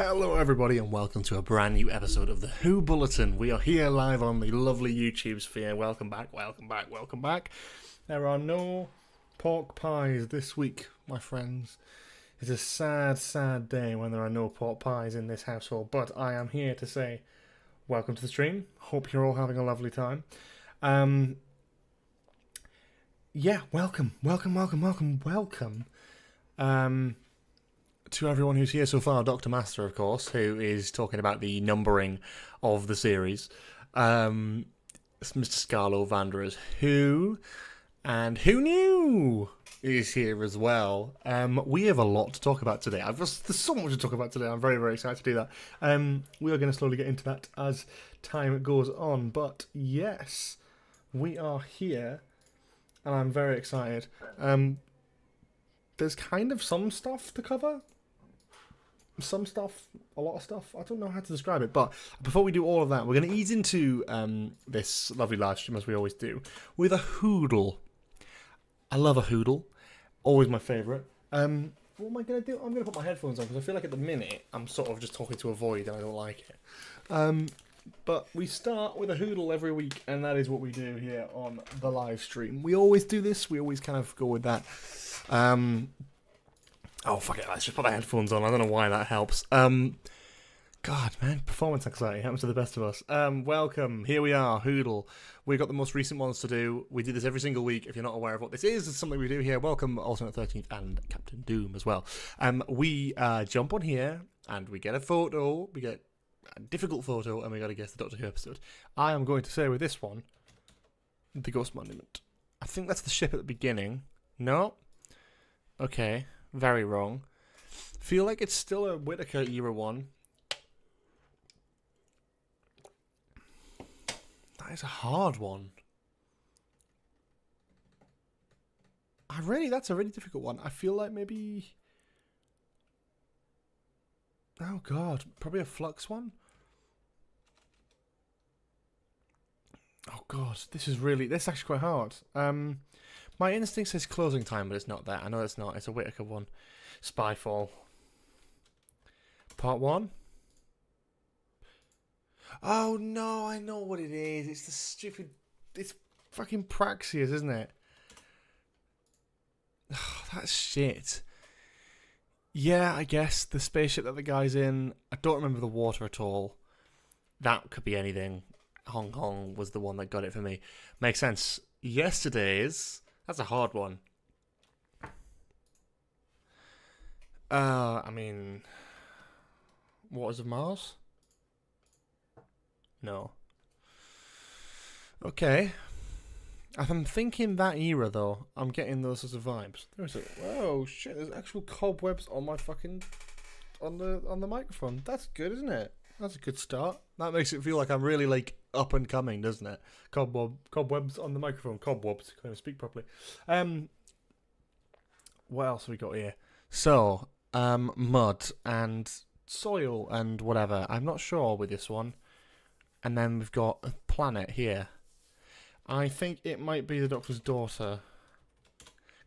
Hello everybody and welcome to a brand new episode of the WHO Bulletin. We are here live on the lovely YouTube sphere. Welcome back, welcome back, welcome back. There are no pork pies this week, my friends. It's a sad, sad day when there are no pork pies in this household, but I am here to say welcome to the stream. Hope you're all having a lovely time. Yeah, welcome. To everyone who's here so far, Dr. Master, of course, who is talking about the numbering of the series. Mr. Scarlo Vanderers, and who knew is here as well. We have a lot to talk about today. There's so much to talk about today. I'm very, very excited to do that. We are going to slowly get into that as time goes on. But yes, we are here, and I'm very excited. There's kind of some stuff to cover. Some stuff, a lot of stuff. I don't know how to describe it, but before we do all of that, we're going to ease into this lovely live stream, as we always do, with a hoodle. I love a hoodle. Always my favourite. What am I going to do? I'm going to put my headphones on, because I feel like at the minute, I'm sort of just talking to a void, and I don't like it. But we start with a hoodle every week, and that is what we do here on the live stream. We always do this. We always kind of go with that. Oh, fuck it, let's just put the headphones on. I don't know why that helps. God, man, performance anxiety happens to the best of us. Welcome, here we are, Hoodle. We've got the most recent ones to do. We do this every single week. If you're not aware of what this is, it's something we do here. Welcome, Alternate 13th and Captain Doom as well. We jump on here, and we get a photo. We get a difficult photo, and we got to guess the Doctor Who episode. I am going to say with this one, the Ghost Monument. I think that's the ship at the beginning. No? Okay. Very wrong. Feel like it's still a Whittaker era one. That is a hard one. That's a really difficult one. I feel like maybe... Oh god, probably a Flux one? Oh god, this is actually quite hard. My instinct says closing time, but it's not that. I know it's not. It's a Whittaker one. Spyfall. Part 1? Oh, no, I know what it is. It's the stupid... It's fucking Praxias, isn't it? Oh, that's shit. Yeah, I guess. The spaceship that the guy's in. I don't remember the water at all. That could be anything. Hong Kong was the one that got it for me. Makes sense. Yesterday's... That's a hard one. I mean... Waters of Mars? No. Okay. I'm thinking that era, though. I'm getting those sorts of vibes. Oh, shit, there's actual cobwebs on my fucking... On the microphone. That's good, isn't it? That's a good start. That makes it feel like I'm really, like, up and coming, doesn't it? Cobwebs on the microphone. Cobwebs. Can't even speak properly. What else have we got here? So, mud and soil and whatever. I'm not sure with this one. And then we've got a planet here. I think it might be the Doctor's daughter.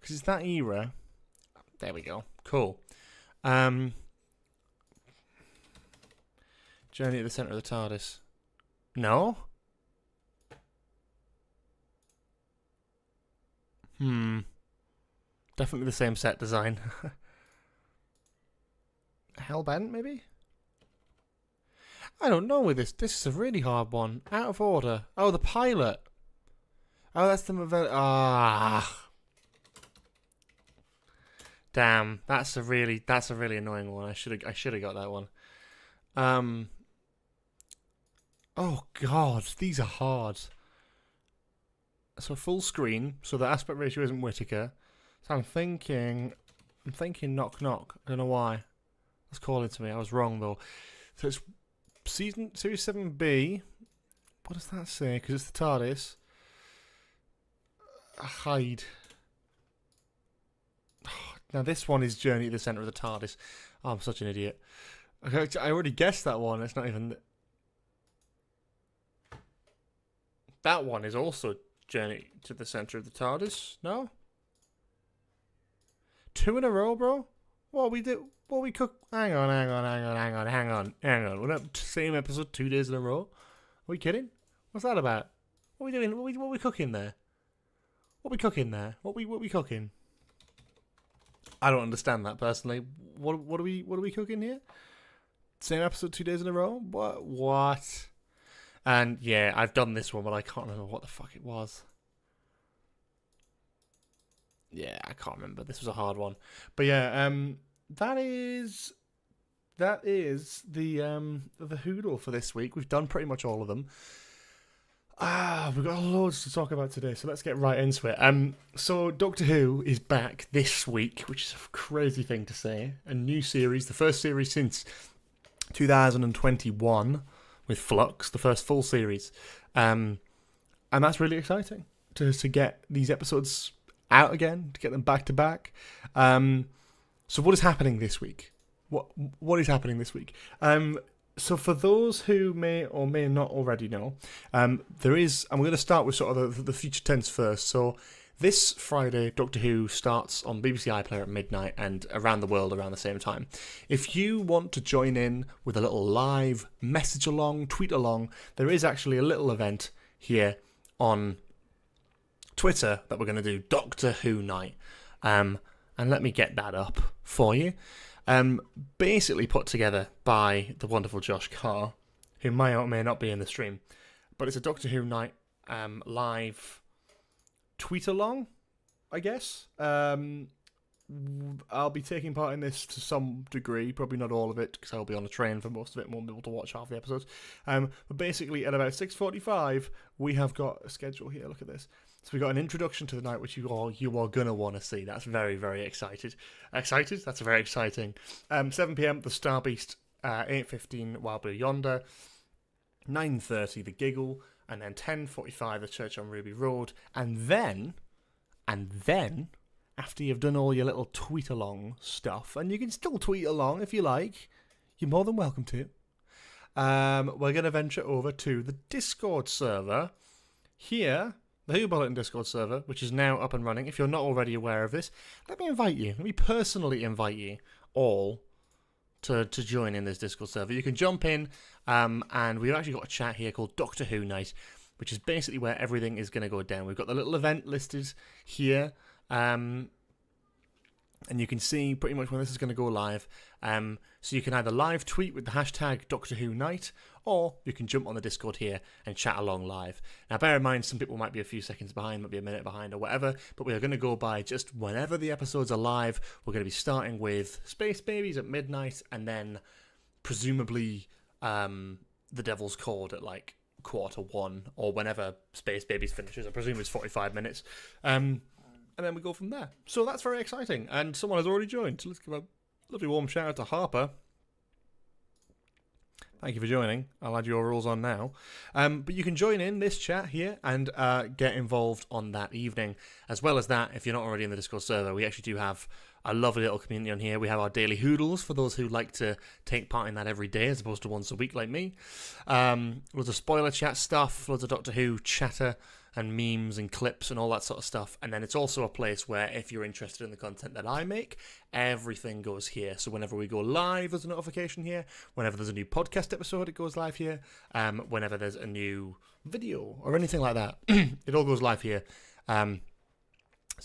Because it's that era. There we go. Cool. Journey to the centre of the TARDIS. No? Definitely the same set design. Hellbent, maybe? I don't know with this. This is a really hard one. Out of order. Oh, the pilot. Oh, that's the... Damn. That's a really annoying one. I should have got that one. Oh god, these are hard. So full screen, so the aspect ratio isn't Whittaker. So I'm thinking knock knock. I don't know why. That's calling to me. I was wrong though. So it's series 7B. What does that say? Because it's the TARDIS. Hide. Now this one is Journey to the Centre of the TARDIS. Oh, I'm such an idiot. I already guessed that one. It's not even... That one is also Journey to the Centre of the TARDIS. No? 2 in a row, bro? What we do? What we cook? Hang on. We're not same episode 2 days in a row. Are we kidding? What's that about? What are we doing? What are we cooking there? What we cooking? I don't understand that personally. What are we cooking here? Same episode 2 days in a row? What? And yeah, I've done this one, but I can't remember what the fuck it was. Yeah, I can't remember. This was a hard one. But yeah, that is the hoodle for this week. We've done pretty much all of them. We've got loads to talk about today, so let's get right into it. So Doctor Who is back this week, which is a crazy thing to say. A new series, the first series since 2021 with Flux, the first full series. And that's really exciting to get these episodes out again, to get them back to back. So what is happening this week? What is happening this week? So for those who may or may not already know, there is, and we're going to start with sort of the future tense first. So this Friday, Doctor Who starts on BBC iPlayer at midnight and around the world around the same time. If you want to join in with a little live message along, tweet along, there is actually a little event here on Twitter that we're going to do, Doctor Who Night. And let me get that up for you. Basically put together by the wonderful Josh Carr, who may or may not be in the stream. But it's a Doctor Who Night live tweet along, I guess. I'll be taking part in this to some degree, probably not all of it, because I'll be on a train for most of it, won't be able to watch half the episodes. But basically, at about 6:45, we have got a schedule here. Look at this. So we've got an introduction to the night, which you are going to want to see. That's very, very excited. Excited? That's very exciting. 7 p.m, The Star Beast. 8:15, Wild Blue Yonder. 9:30, The Giggle. And then 10:45, The Church on Ruby Road. And then, after you've done all your little tweet-along stuff, and you can still tweet along if you like, you're more than welcome to. We're going to venture over to the Discord server here, the Who Bulletin Discord server, which is now up and running. If you're not already aware of this, let me personally invite you all to join in this Discord server. You can jump in, and we've actually got a chat here called Doctor Who Night, which is basically where everything is going to go down. We've got the little event listed here, and you can see pretty much when this is going to go live. So you can either live tweet with the hashtag Doctor Who Night, or you can jump on the Discord here and chat along live. Now bear in mind, some people might be a few seconds behind, might be a minute behind or whatever, but we are going to go by just whenever the episodes are live. We're going to be starting with Space Babies at midnight, and then presumably The Devil's Cord at like 1:15, or whenever Space Babies finishes. I presume it's 45 minutes. And then we go from there. So that's very exciting. And someone has already joined. So let's give a lovely warm shout out to Harper. Thank you for joining. I'll add your rules on now. But you can join in this chat here and get involved on that evening. As well as that, if you're not already in the Discord server, we actually do have a lovely little community on here. We have our daily hoodles for those who like to take part in that every day as opposed to once a week like me. Loads of spoiler chat stuff, loads of Doctor Who chatter and memes and clips and all that sort of stuff. And then it's also a place where, if you're interested in the content that I make, everything goes here. So whenever we go live, there's a notification here. Whenever there's a new podcast episode, it goes live here. Whenever there's a new video or anything like that, it all goes live here. So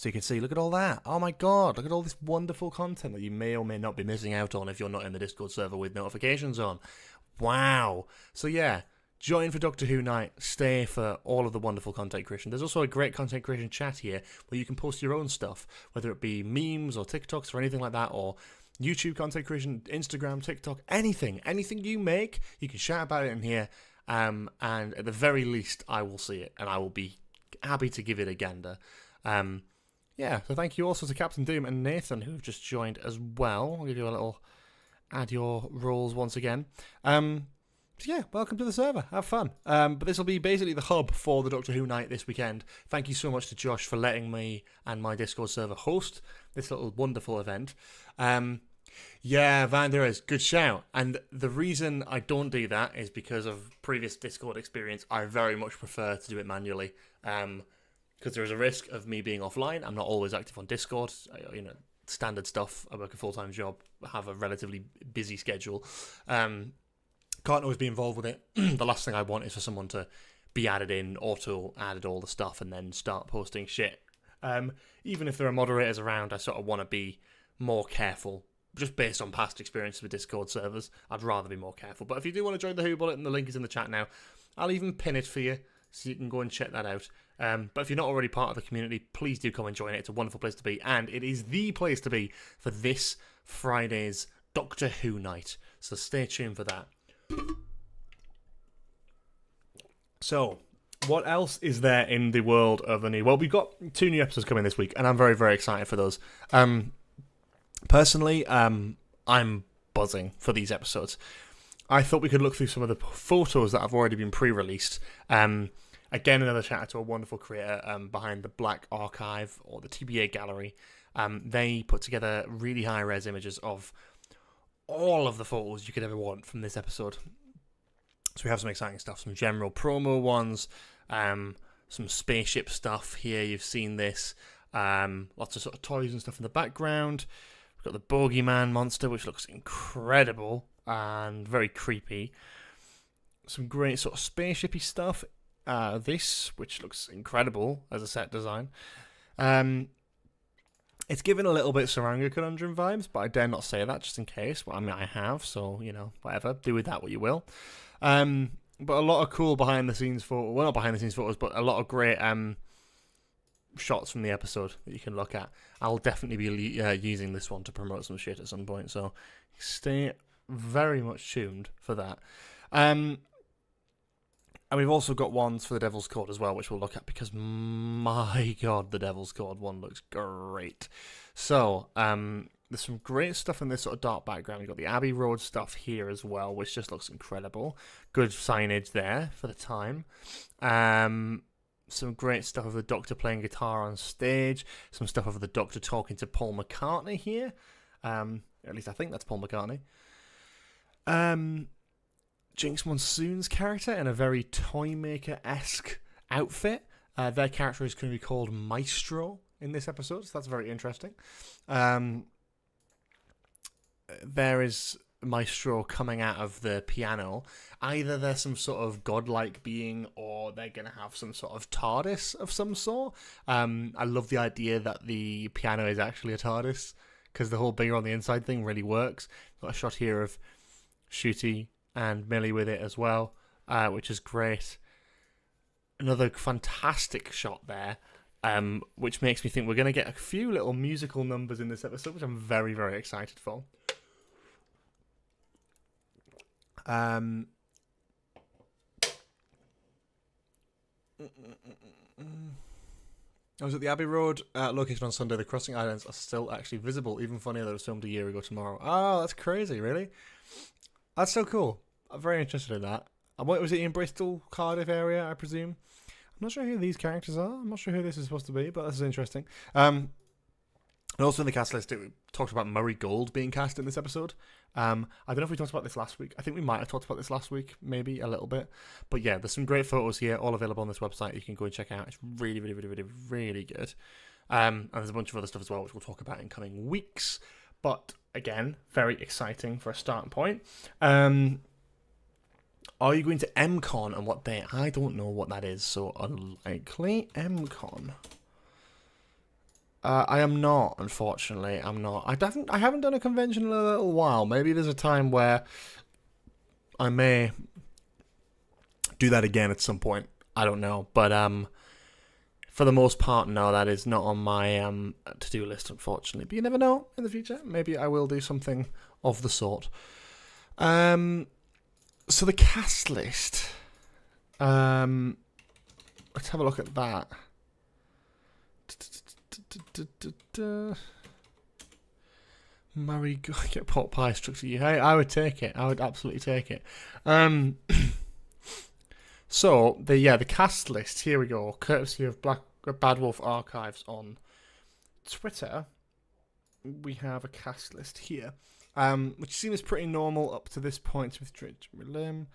you can see, look at all that. Oh my god, look at all this wonderful content that you may or may not be missing out on if you're not in the Discord server with notifications on. Wow. So yeah, join for Doctor Who Night. Stay for all of the wonderful content creation. There's also a great content creation chat here where you can post your own stuff, whether it be memes or TikToks or anything like that, or YouTube content creation, Instagram, TikTok, anything you make, you can shout about it in here. And at the very least, I will see it, and I will be happy to give it a gander. Yeah, so thank you also to Captain Doom and Nathan, who have just joined as well. I'll give you a little add your roles once again. So yeah, welcome to the server. Have fun. But this will be basically the hub for the Doctor Who Night this weekend. Thank you so much to Josh for letting me and my Discord server host this little wonderful event. Yeah, Van, there is. Good shout. And the reason I don't do that is because of previous Discord experience. I very much prefer to do it manually. Because there is a risk of me being offline. I'm not always active on Discord. standard stuff. I work a full-time job, have a relatively busy schedule. Can't always be involved with it. The last thing I want is for someone to be added in, auto-added all the stuff, and then start posting shit. Even if there are moderators around, I sort of want to be more careful. Just based on past experiences with Discord servers, I'd rather be more careful. But if you do want to join the WHO Bulletin, the link is in the chat now. I'll even pin it for you, so you can go and check that out. But if you're not already part of the community, please do come and join it. It's a wonderful place to be, and it is the place to be for this Friday's Doctor Who night. So stay tuned for that. So, what else is there in the world of the new? Well, we've got 2 new episodes coming this week, and I'm very, very excited for those. Personally, I'm buzzing for these episodes. I thought we could look through some of the photos that have already been pre-released. Again, another shout out to a wonderful creator behind the Black Archive, or the TBA Gallery. They put together really high-res images of all of the photos you could ever want from this episode. So we have some exciting stuff, some general promo ones, some spaceship stuff here. You've seen this. Lots of sort of toys and stuff in the background. We've got the Bogeyman monster, which looks incredible and very creepy. Some great sort of spaceshipy stuff. This, which looks incredible as a set design. It's given a little bit Saranga Conundrum vibes, but I dare not say that just in case. Well, I mean, I have, so, whatever. Do with that what you will. But a lot of cool behind-the-scenes photos. Well, not behind-the-scenes photos, but a lot of great shots from the episode that you can look at. I'll definitely be using this one to promote some shit at some point, so stay very much tuned for that. And we've also got ones for the Devil's Code as well, which we'll look at, because my god, the Devil's Code one looks great. So, there's some great stuff in this sort of dark background. You've got the Abbey Road stuff here as well, which just looks incredible. Good signage there for the time. Some great stuff of the Doctor playing guitar on stage. Some stuff of the Doctor talking to Paul McCartney here. At least I think that's Paul McCartney. Jinx Monsoon's character in a very Toymaker-esque outfit. Their character is going to be called Maestro in this episode, so that's very interesting. There is Maestro coming out of the piano. Either they're some sort of godlike being, or they're going to have some sort of TARDIS of some sort. I love the idea that the piano is actually a TARDIS, because the whole bigger on the inside thing really works. Got a shot here of Shooty and Millie with it as well, which is great. Another fantastic shot there, which makes me think we're going to get a few little musical numbers in this episode, which I'm very, very excited for. I was at the Abbey Road located on Sunday. The crossing islands are still actually visible. Even funnier that it was filmed a year ago tomorrow. Oh, that's crazy, really? That's so cool. I'm very interested in that. What was it, in Bristol, Cardiff area, I presume? I'm not sure who these characters are. I'm not sure who this is supposed to be, but this is interesting. And also in the cast list, we talked about Murray Gold being cast in this episode. I don't know if we talked about this last week. I think we might have talked about this last week, maybe a little bit. But yeah, there's some great photos here, all available on this website. You can go and check out. It's really, really, really, really, really good. And there's a bunch of other stuff as well, which we'll talk about in coming weeks. But again, very exciting for a starting point. Are you going to MCon and what day? I don't know what that is, so unlikely. MCon. I am not, unfortunately. I'm not. I haven't done a convention in a little while. Maybe there's a time where I may do that again at some point. I don't know. But for the most part, no, that is not on my to-do list, unfortunately. But you never know in the future. Maybe I will do something of the sort. So the cast list. Let's have a look at that. Murray, get pot pie struck to you. Hey, I would take it. I would absolutely take it. So the cast list. Here we go. Courtesy of Bad Wolf Archives on Twitter. We have a cast list here, which seems pretty normal up to this point. With Lim,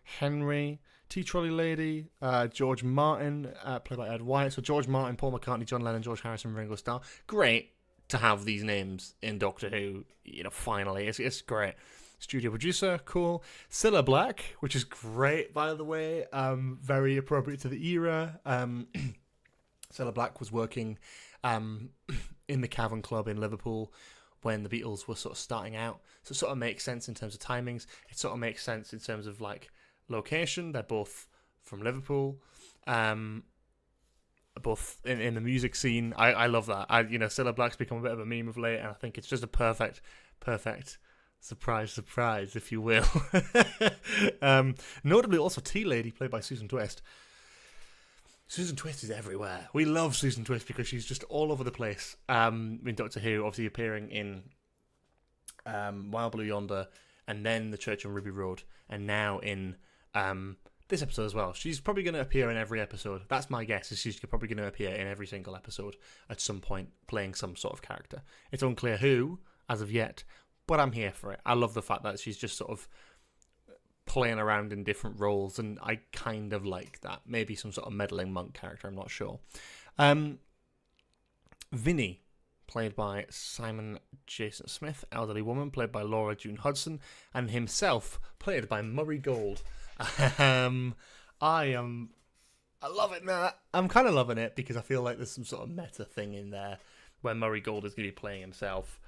Henry, Tea Trolley Lady, George Martin, played by Ed White. So George Martin, Paul McCartney, John Lennon, George Harrison, Ringo Starr. Great. to have these names in Doctor Who. Finally, it's great. Studio producer, cool. Cilla Black, which is great, by the way. Very appropriate to the era. Cilla Black was working in the Cavern Club in Liverpool when the Beatles were sort of starting out. So it sort of makes sense in terms of timings. It sort of makes sense in terms of location. They're both from Liverpool. Both in the music scene. I love that. Cilla Black's become a bit of a meme of late, and I think it's just a perfect surprise, if you will. Notably also Tea-Lady, played by Susan Twist. Susan Twist is everywhere. We love Susan Twist because she's just all over the place. In Doctor Who, obviously appearing in Wild Blue Yonder, and then The Church on Ruby Road, and now in this episode as well. She's probably going to appear in every episode. That's my guess, is she's probably going to appear in every single episode at some point, playing some sort of character. It's unclear who, as of yet, but I'm here for it. I love the fact that she's just sort of playing around in different roles, and I kind of like that. Maybe some sort of meddling monk character, I'm not sure. Vinny, played by Simon Jason Smith, elderly woman, played by Laura June Hudson, and himself, played by Murray Gold. I love it now. I'm kind of loving it because I feel like there's some sort of meta thing in there where Murray Gold is going to be playing himself,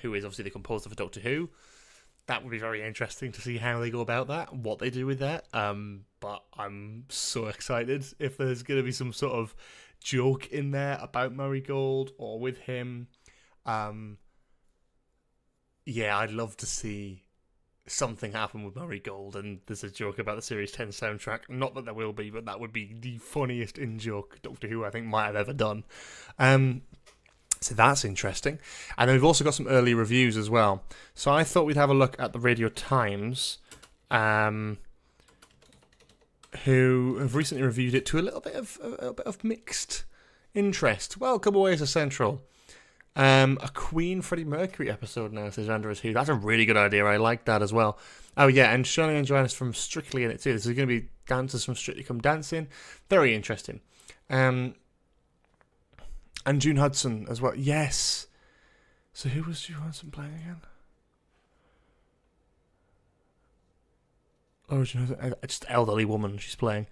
who is obviously the composer for Doctor Who. That would be very interesting to see how they go about that, what they do with that. But I'm so excited if there's going to be some sort of joke in there about Murray Gold or with him. I'd love to see something happen with Murray Gold, and there's a joke about the Series 10 soundtrack. Not that there will be, but that would be the funniest in-joke Doctor Who I think might have ever done. So that's interesting. And then we've also got some early reviews as well. So I thought we'd have a look at the Radio Times, who have recently reviewed it to a little bit of mixed interest. Welcome away to Central. A Queen Freddie Mercury episode now, says Andrews Who. That's a really good idea. I like that as well. Oh yeah, and Shirley and Joanna's from Strictly in it too. This is going to be dancers from Strictly Come Dancing. Very interesting. And June Hudson as well. Yes. So who was June Hudson playing again? Oh, June Hudson, just elderly woman she's playing.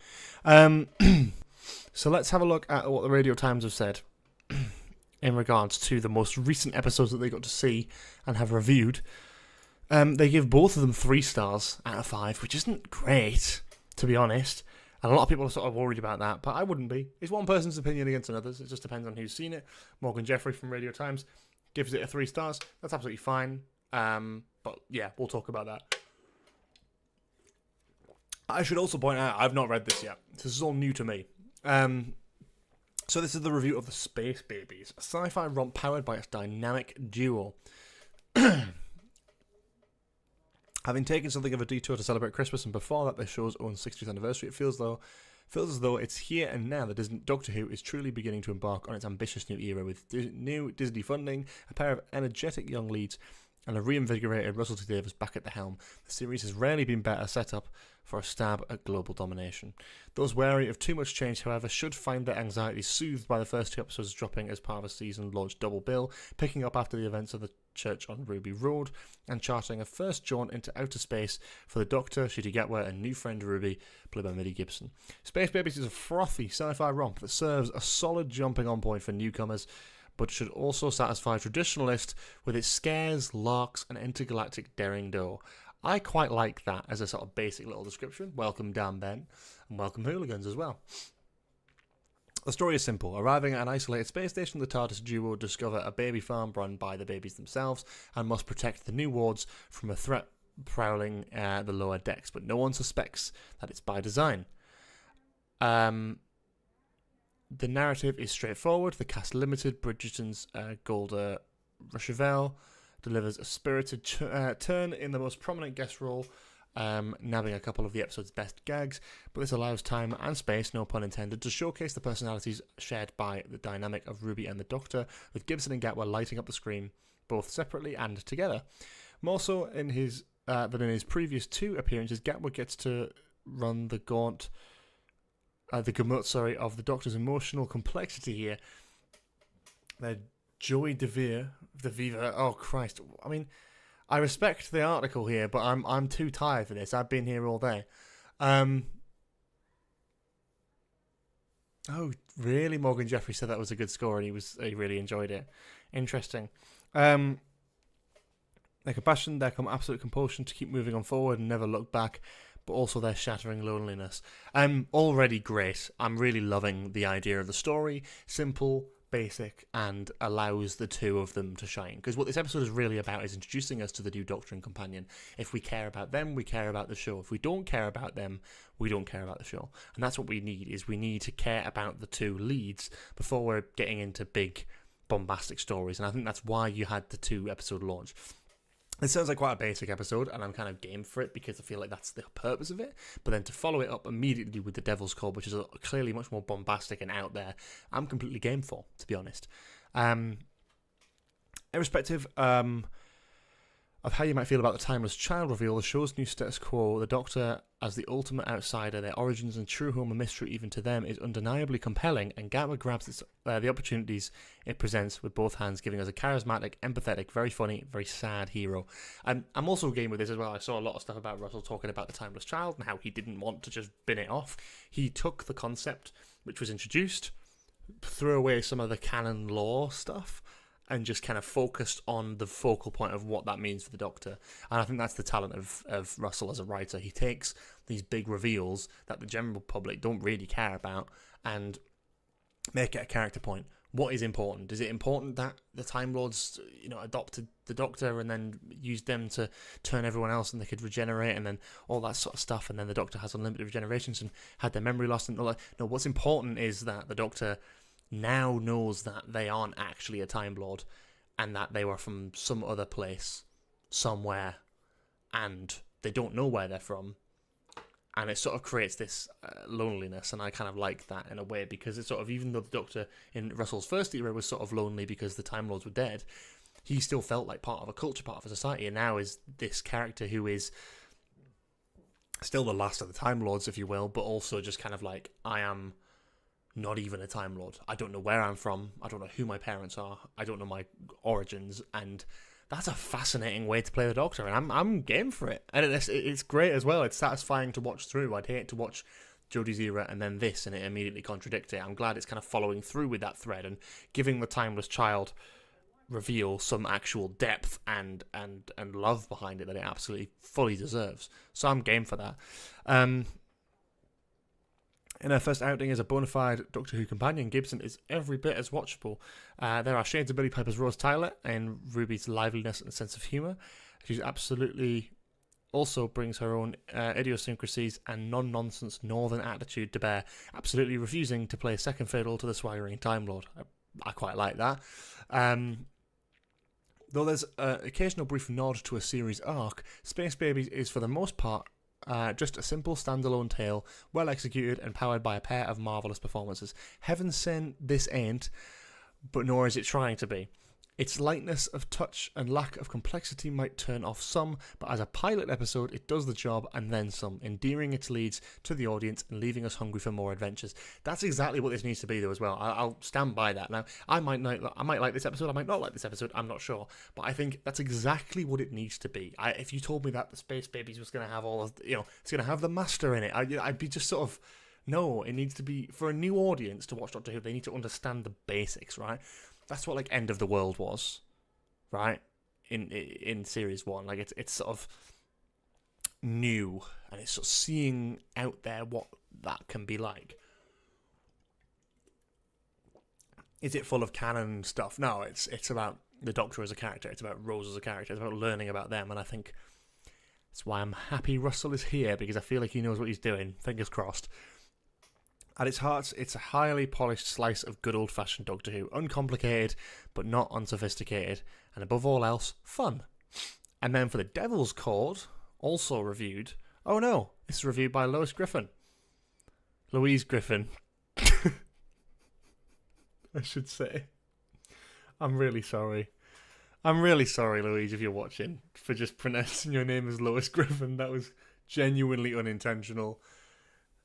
So let's have a look at what the Radio Times have said in regards to the most recent episodes that they got to see and have reviewed. They give both of them 3 stars out of 5, which isn't great, to be honest. And a lot of people are sort of worried about that, but I wouldn't be. It's one person's opinion against another's. It just depends on who's seen it. Morgan Jeffrey from Radio Times gives it a 3 stars. That's absolutely fine. But yeah, we'll talk about that. I should also point out, I've not read this yet. This is all new to me. So this is the review of The Space Babies, a sci-fi romp powered by its dynamic duo. Having taken something of a detour to celebrate Christmas and before that the show's own 60th anniversary, it feels as though it's here and now that Doctor Who is truly beginning to embark on its ambitious new era with new Disney funding, a pair of energetic young leads, and a reinvigorated Russell T Davies back at the helm. The series has rarely been better set up for a stab at global domination. Those wary of too much change, however, should find their anxieties soothed by the first 2 episodes dropping as part of a season-launched double bill, picking up after the events of the Church on Ruby Road, and charting a first jaunt into outer space for the Doctor, Ncuti Gatwa, and new friend Ruby, played by Millie Gibson. Space Babies is a frothy sci-fi romp that serves a solid jumping-on point for newcomers, but should also satisfy traditionalists with its scares, larks, and intergalactic daring-do. I quite like that as a sort of basic little description. Welcome Dan Ben, and welcome hooligans as well. The story is simple. Arriving at an isolated space station, the TARDIS duo discover a baby farm run by the babies themselves and must protect the new wards from a threat prowling the lower decks, but no one suspects that it's by design. The narrative is straightforward. The cast limited. Bridgerton's Golda Rochevelle delivers a spirited turn in the most prominent guest role, nabbing a couple of the episode's best gags, but this allows time and space, no pun intended, to showcase the personalities shared by the dynamic of Ruby and the Doctor, with Gibson and Gatwa lighting up the screen, both separately and together. More so than in his previous 2 appearances, Gatwa gets to run the gamut of the Doctor's emotional complexity here. They're Joey DeVere. Oh Christ! I mean, I respect the article here, but I'm too tired for this. I've been here all day. Oh, really? Morgan Jeffrey said that was a good score, and he really enjoyed it. Interesting. Their compassion, their absolute compulsion to keep moving on forward and never look back, but also their shattering loneliness. Already great. I'm really loving the idea of the story. Simple, basic, and allows the two of them to shine. Because what this episode is really about is introducing us to the new Doctor and Companion. If we care about them, we care about the show. If we don't care about them, we don't care about the show. And that's what we need, we need to care about the two leads before we're getting into big, bombastic stories. And I think that's why you had the 2-episode launch. It sounds like quite a basic episode, and I'm kind of game for it because I feel like that's the purpose of it. But then to follow it up immediately with the Devil's Call, which is clearly much more bombastic and out there, I'm completely game for, to be honest. Irrespective of how you might feel about the Timeless Child reveal, the show's new status quo, the Doctor as the ultimate outsider, their origins and true home a mystery even to them, is undeniably compelling, and Gamma grabs the opportunities it presents with both hands, giving us a charismatic, empathetic, very funny, very sad hero. I'm also game with this as well. I saw a lot of stuff about Russell talking about the Timeless Child and how he didn't want to just bin it off. He took the concept which was introduced, threw away some of the canon lore stuff, and just kind of focused on the focal point of what that means for the Doctor. And I think that's the talent of Russell as a writer. He takes these big reveals that the general public don't really care about and make it a character point. What is important? Is it important that the Time Lords, adopted the Doctor and then used them to turn everyone else and they could regenerate and then all that sort of stuff, and then the Doctor has unlimited regenerations and had their memory lost and all that? No, what's important is that the Doctor now knows that they aren't actually a Time Lord and that they were from some other place, somewhere, and they don't know where they're from. And it sort of creates this loneliness, and I kind of like that in a way, because it's sort of, even though the Doctor in Russell's first era was sort of lonely because the Time Lords were dead, he still felt like part of a culture, part of a society, and now is this character who is still the last of the Time Lords, if you will, but also just kind of like, I am not even a Time Lord. I don't know where I'm from. I don't know who my parents are. I don't know my origins, and that's a fascinating way to play the Doctor, and I'm game for it. And it's great as well. It's satisfying to watch through. I'd hate to watch Jodie's era and then this, and it immediately contradict it. I'm glad it's kind of following through with that thread and giving the Timeless Child reveal some actual depth and love behind it that it absolutely fully deserves. So I'm game for that. In her first outing as a bona fide Doctor Who companion, Gibson is every bit as watchable. There are shades of Billy Piper's Rose Tyler and Ruby's liveliness and sense of humour. She absolutely also brings her own idiosyncrasies and non-nonsense northern attitude to bear, absolutely refusing to play second fiddle to the swaggering Time Lord. I quite like that. Though there's an occasional brief nod to a series arc, Space Babies is for the most part just a simple standalone tale, well executed and powered by a pair of marvellous performances. Heaven sent this ain't, but nor is it trying to be. Its lightness of touch and lack of complexity might turn off some, but as a pilot episode it does the job and then some, endearing its leads to the audience and leaving us hungry for more adventures. That's exactly what this needs to be though as well. I'll stand by that. Now, I might like this episode, I might not like this episode, I'm not sure, but I think that's exactly what it needs to be. If you told me that the Space Babies was going to have all of, it's going to have the Master in it, I'd be just sort of, no, it needs to be, for a new audience to watch Doctor Who, they need to understand the basics, right? That's what End of the World was, right? In series 1, like it's sort of new, and it's sort of seeing out there what that can be like. Is it full of canon stuff? No, it's about the Doctor as a character. It's about Rose as a character. It's about learning about them, and I think that's why I'm happy Russell is here, because I feel like he knows what he's doing. Fingers crossed. At its heart, it's a highly polished slice of good old-fashioned Doctor Who. Uncomplicated, but not unsophisticated. And above all else, fun. And then for the Devil's Court, also reviewed... Oh no, this is reviewed by Louise Griffin. Louise Griffin. I should say. I'm really sorry. I'm really sorry, Louise, if you're watching, for just pronouncing your name as Louise Griffin. That was genuinely unintentional.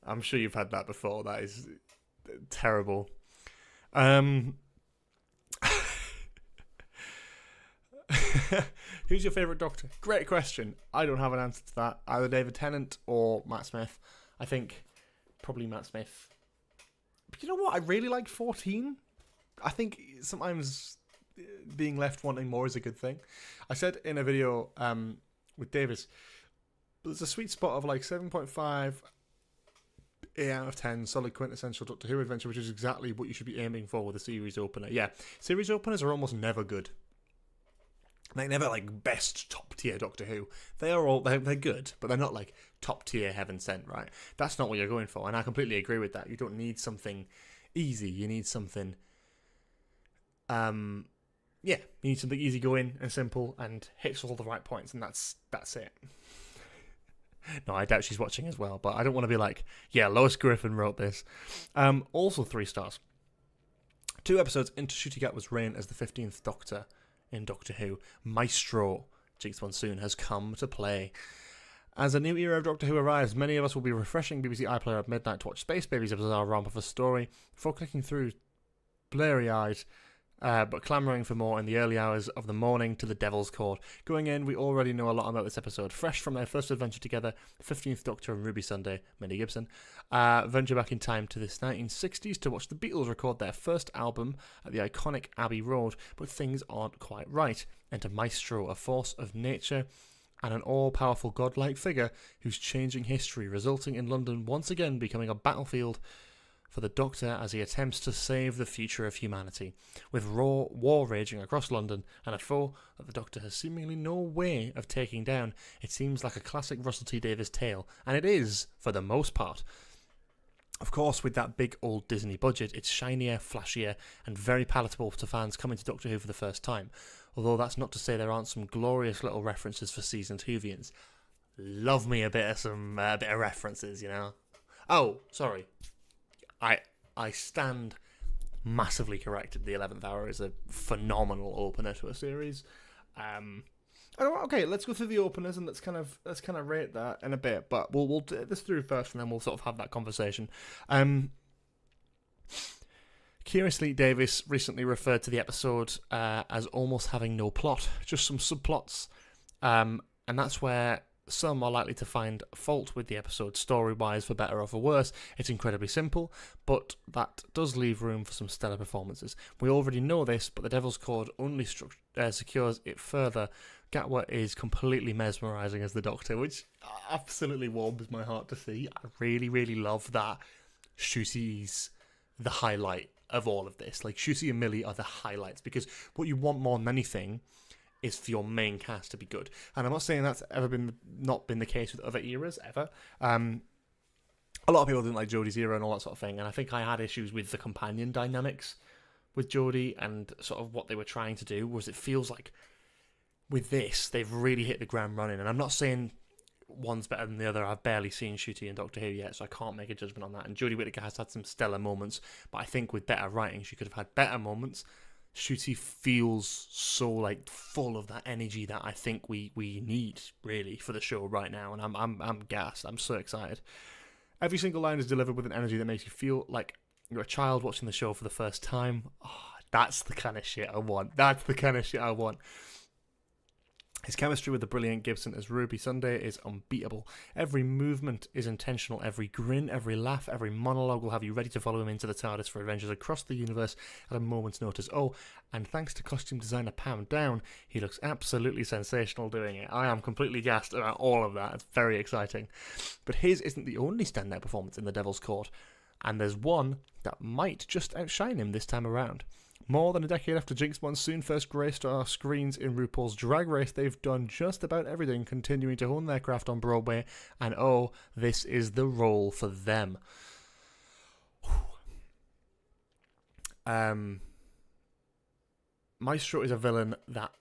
I'm sure you've had that before. That is terrible. Who's your favourite Doctor? Great question. I don't have an answer to that. Either David Tennant or Matt Smith. I think probably Matt Smith. But you know what? I really like 14. I think sometimes being left wanting more is a good thing. I said in a video with Davis, there's a sweet spot of like 7.5, 8 out of 10, solid quintessential Doctor Who adventure, which is exactly what you should be aiming for with a series opener. Yeah, series openers are almost never good. Like, never like best top tier Doctor Who. They're good, but they're not like top tier heaven sent, right? That's not what you're going for, and I completely agree with that. You don't need something easy. You need something, you need something easygoing and simple and hits all the right points, and that's it. No, I doubt she's watching as well, but I don't want to be like, yeah, Lois Griffin wrote this. Also 3 stars. 2 episodes into Ncuti Gatwa's reign as the 15th Doctor in Doctor Who, Maestro Jinx Monsoon has come to play. As a new era of Doctor Who arrives, many of us will be refreshing BBC iPlayer at midnight to watch Space Babies' a bizarre romp of a story before clicking through blurry-eyed, but clamouring for more in the early hours of the morning to the Devil's Court. Going in, we already know a lot about this episode. Fresh from their first adventure together, 15th Doctor and Ruby Sunday, Minnie Gibson, venture back in time to the 1960s to watch the Beatles record their first album at the iconic Abbey Road, but things aren't quite right. Enter Maestro, a force of nature and an all-powerful godlike figure who's changing history, resulting in London once again becoming a battlefield for the Doctor as he attempts to save the future of humanity. With raw war raging across London and a foe that the Doctor has seemingly no way of taking down, it seems like a classic Russell T Davies tale, and it is, for the most part. Of course, with that big old Disney budget, it's shinier, flashier, and very palatable to fans coming to Doctor Who for the first time. Although that's not to say there aren't some glorious little references for seasoned Whovians. Love me a bit of references, you know. Oh, sorry. I stand massively corrected. The 11th Hour is a phenomenal opener to a series. Okay, let's go through the openers and let's kind of rate that in a bit. But we'll do this through first, and then we'll sort of have that conversation. Curiously, Davis recently referred to the episode as almost having no plot, just some subplots, and that's where some are likely to find fault with the episode story-wise, for better or for worse. It's incredibly simple, but that does leave room for some stellar performances. We already know this, but the Devil's Cord only secures it further. Gatwa is completely mesmerising as the Doctor, which absolutely warms my heart to see. I really, really love that Ncuti's the highlight of all of this. Like, Ncuti and Millie are the highlights, because what you want more than anything is for your main cast to be good. And I'm not saying that's not been the case with other eras, ever. A lot of people didn't like Jodie's era and all that sort of thing, and I think I had issues with the companion dynamics with Jodie and sort of what they were trying to do, was it feels like with this, they've really hit the ground running. And I'm not saying one's better than the other. I've barely seen Ncuti and Doctor Who yet, so I can't make a judgment on that. And Jodie Whittaker has had some stellar moments, but I think with better writing, she could have had better moments. Ncuti feels so like full of that energy that I think we need really for the show right now, and I'm gassed. I'm so excited. Every single line is delivered with an energy that makes you feel like you're a child watching the show for the first time. Oh, that's the kind of shit I want. His chemistry with the brilliant Gibson as Ruby Sunday is unbeatable. Every movement is intentional. Every grin, every laugh, every monologue will have you ready to follow him into the TARDIS for adventures across the universe at a moment's notice. Oh, and thanks to costume designer Pam Down, he looks absolutely sensational doing it. I am completely gassed about all of that. It's very exciting. But his isn't the only standout performance in the Devil's Court, and there's one that might just outshine him this time around. More than a decade after Jinx Monsoon first graced our screens in RuPaul's Drag Race, they've done just about everything, continuing to hone their craft on Broadway, and oh, this is the role for them. Maestro is a villain that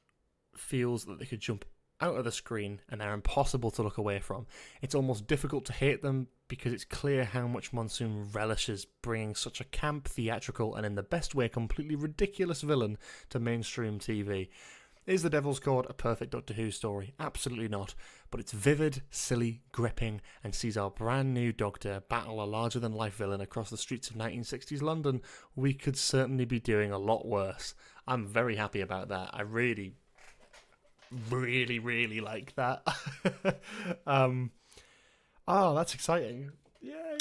feels that they could jump out of the screen and they're impossible to look away from. It's almost difficult to hate them because it's clear how much Monsoon relishes bringing such a camp, theatrical, and in the best way completely ridiculous villain to mainstream TV. Is The Devil's Court a perfect Doctor Who story? Absolutely not, but it's vivid, silly, gripping, and sees our brand new Doctor battle a larger-than-life villain across the streets of 1960s London. We could certainly be doing a lot worse. I'm very happy about that. I really really, really like that. That's exciting. Yay.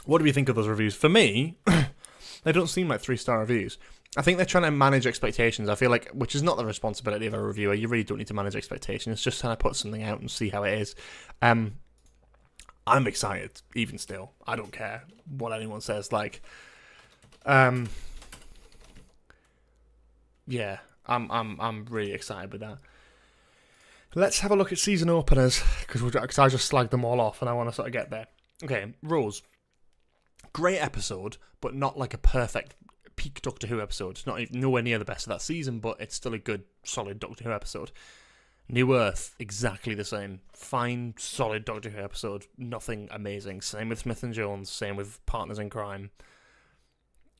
What do we think of those reviews? For me, they don't seem like 3-star reviews. I think they're trying to manage expectations. I feel like, which is not the responsibility of a reviewer. You really don't need to manage expectations. It's just trying to put something out and see how it is. I'm excited, even still. I don't care what anyone says. Like, yeah, I'm really excited with that. Let's have a look at season openers because I just slagged them all off and I want to sort of get there. Okay, Rose. Great episode, but not like a perfect peak Doctor Who episode. It's not even nowhere near the best of that season, but it's still a good, solid Doctor Who episode. New Earth, exactly the same. Fine, solid Doctor Who episode. Nothing amazing. Same with Smith and Jones. Same with Partners in Crime.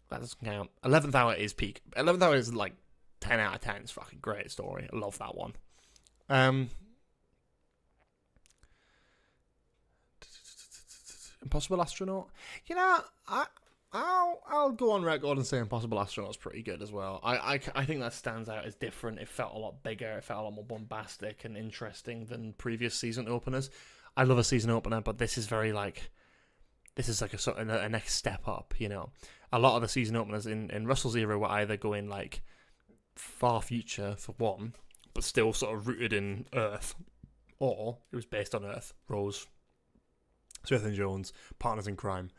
That doesn't count. 11th Hour is peak. 11th Hour is like 10 out of 10. It's a fucking great story. I love that one. Impossible Astronaut. You know, I'll go on record and say Impossible Astronaut's pretty good as well. I think that stands out as different. It felt a lot bigger. It felt a lot more bombastic and interesting than previous season openers. I love a season opener, but this is very like, this is like a sort of a next step up. You know, a lot of the season openers in Russell's era were either going like far future for one, but still sort of rooted in Earth, or it was based on Earth. Rose, Smith and Jones, Partners in Crime.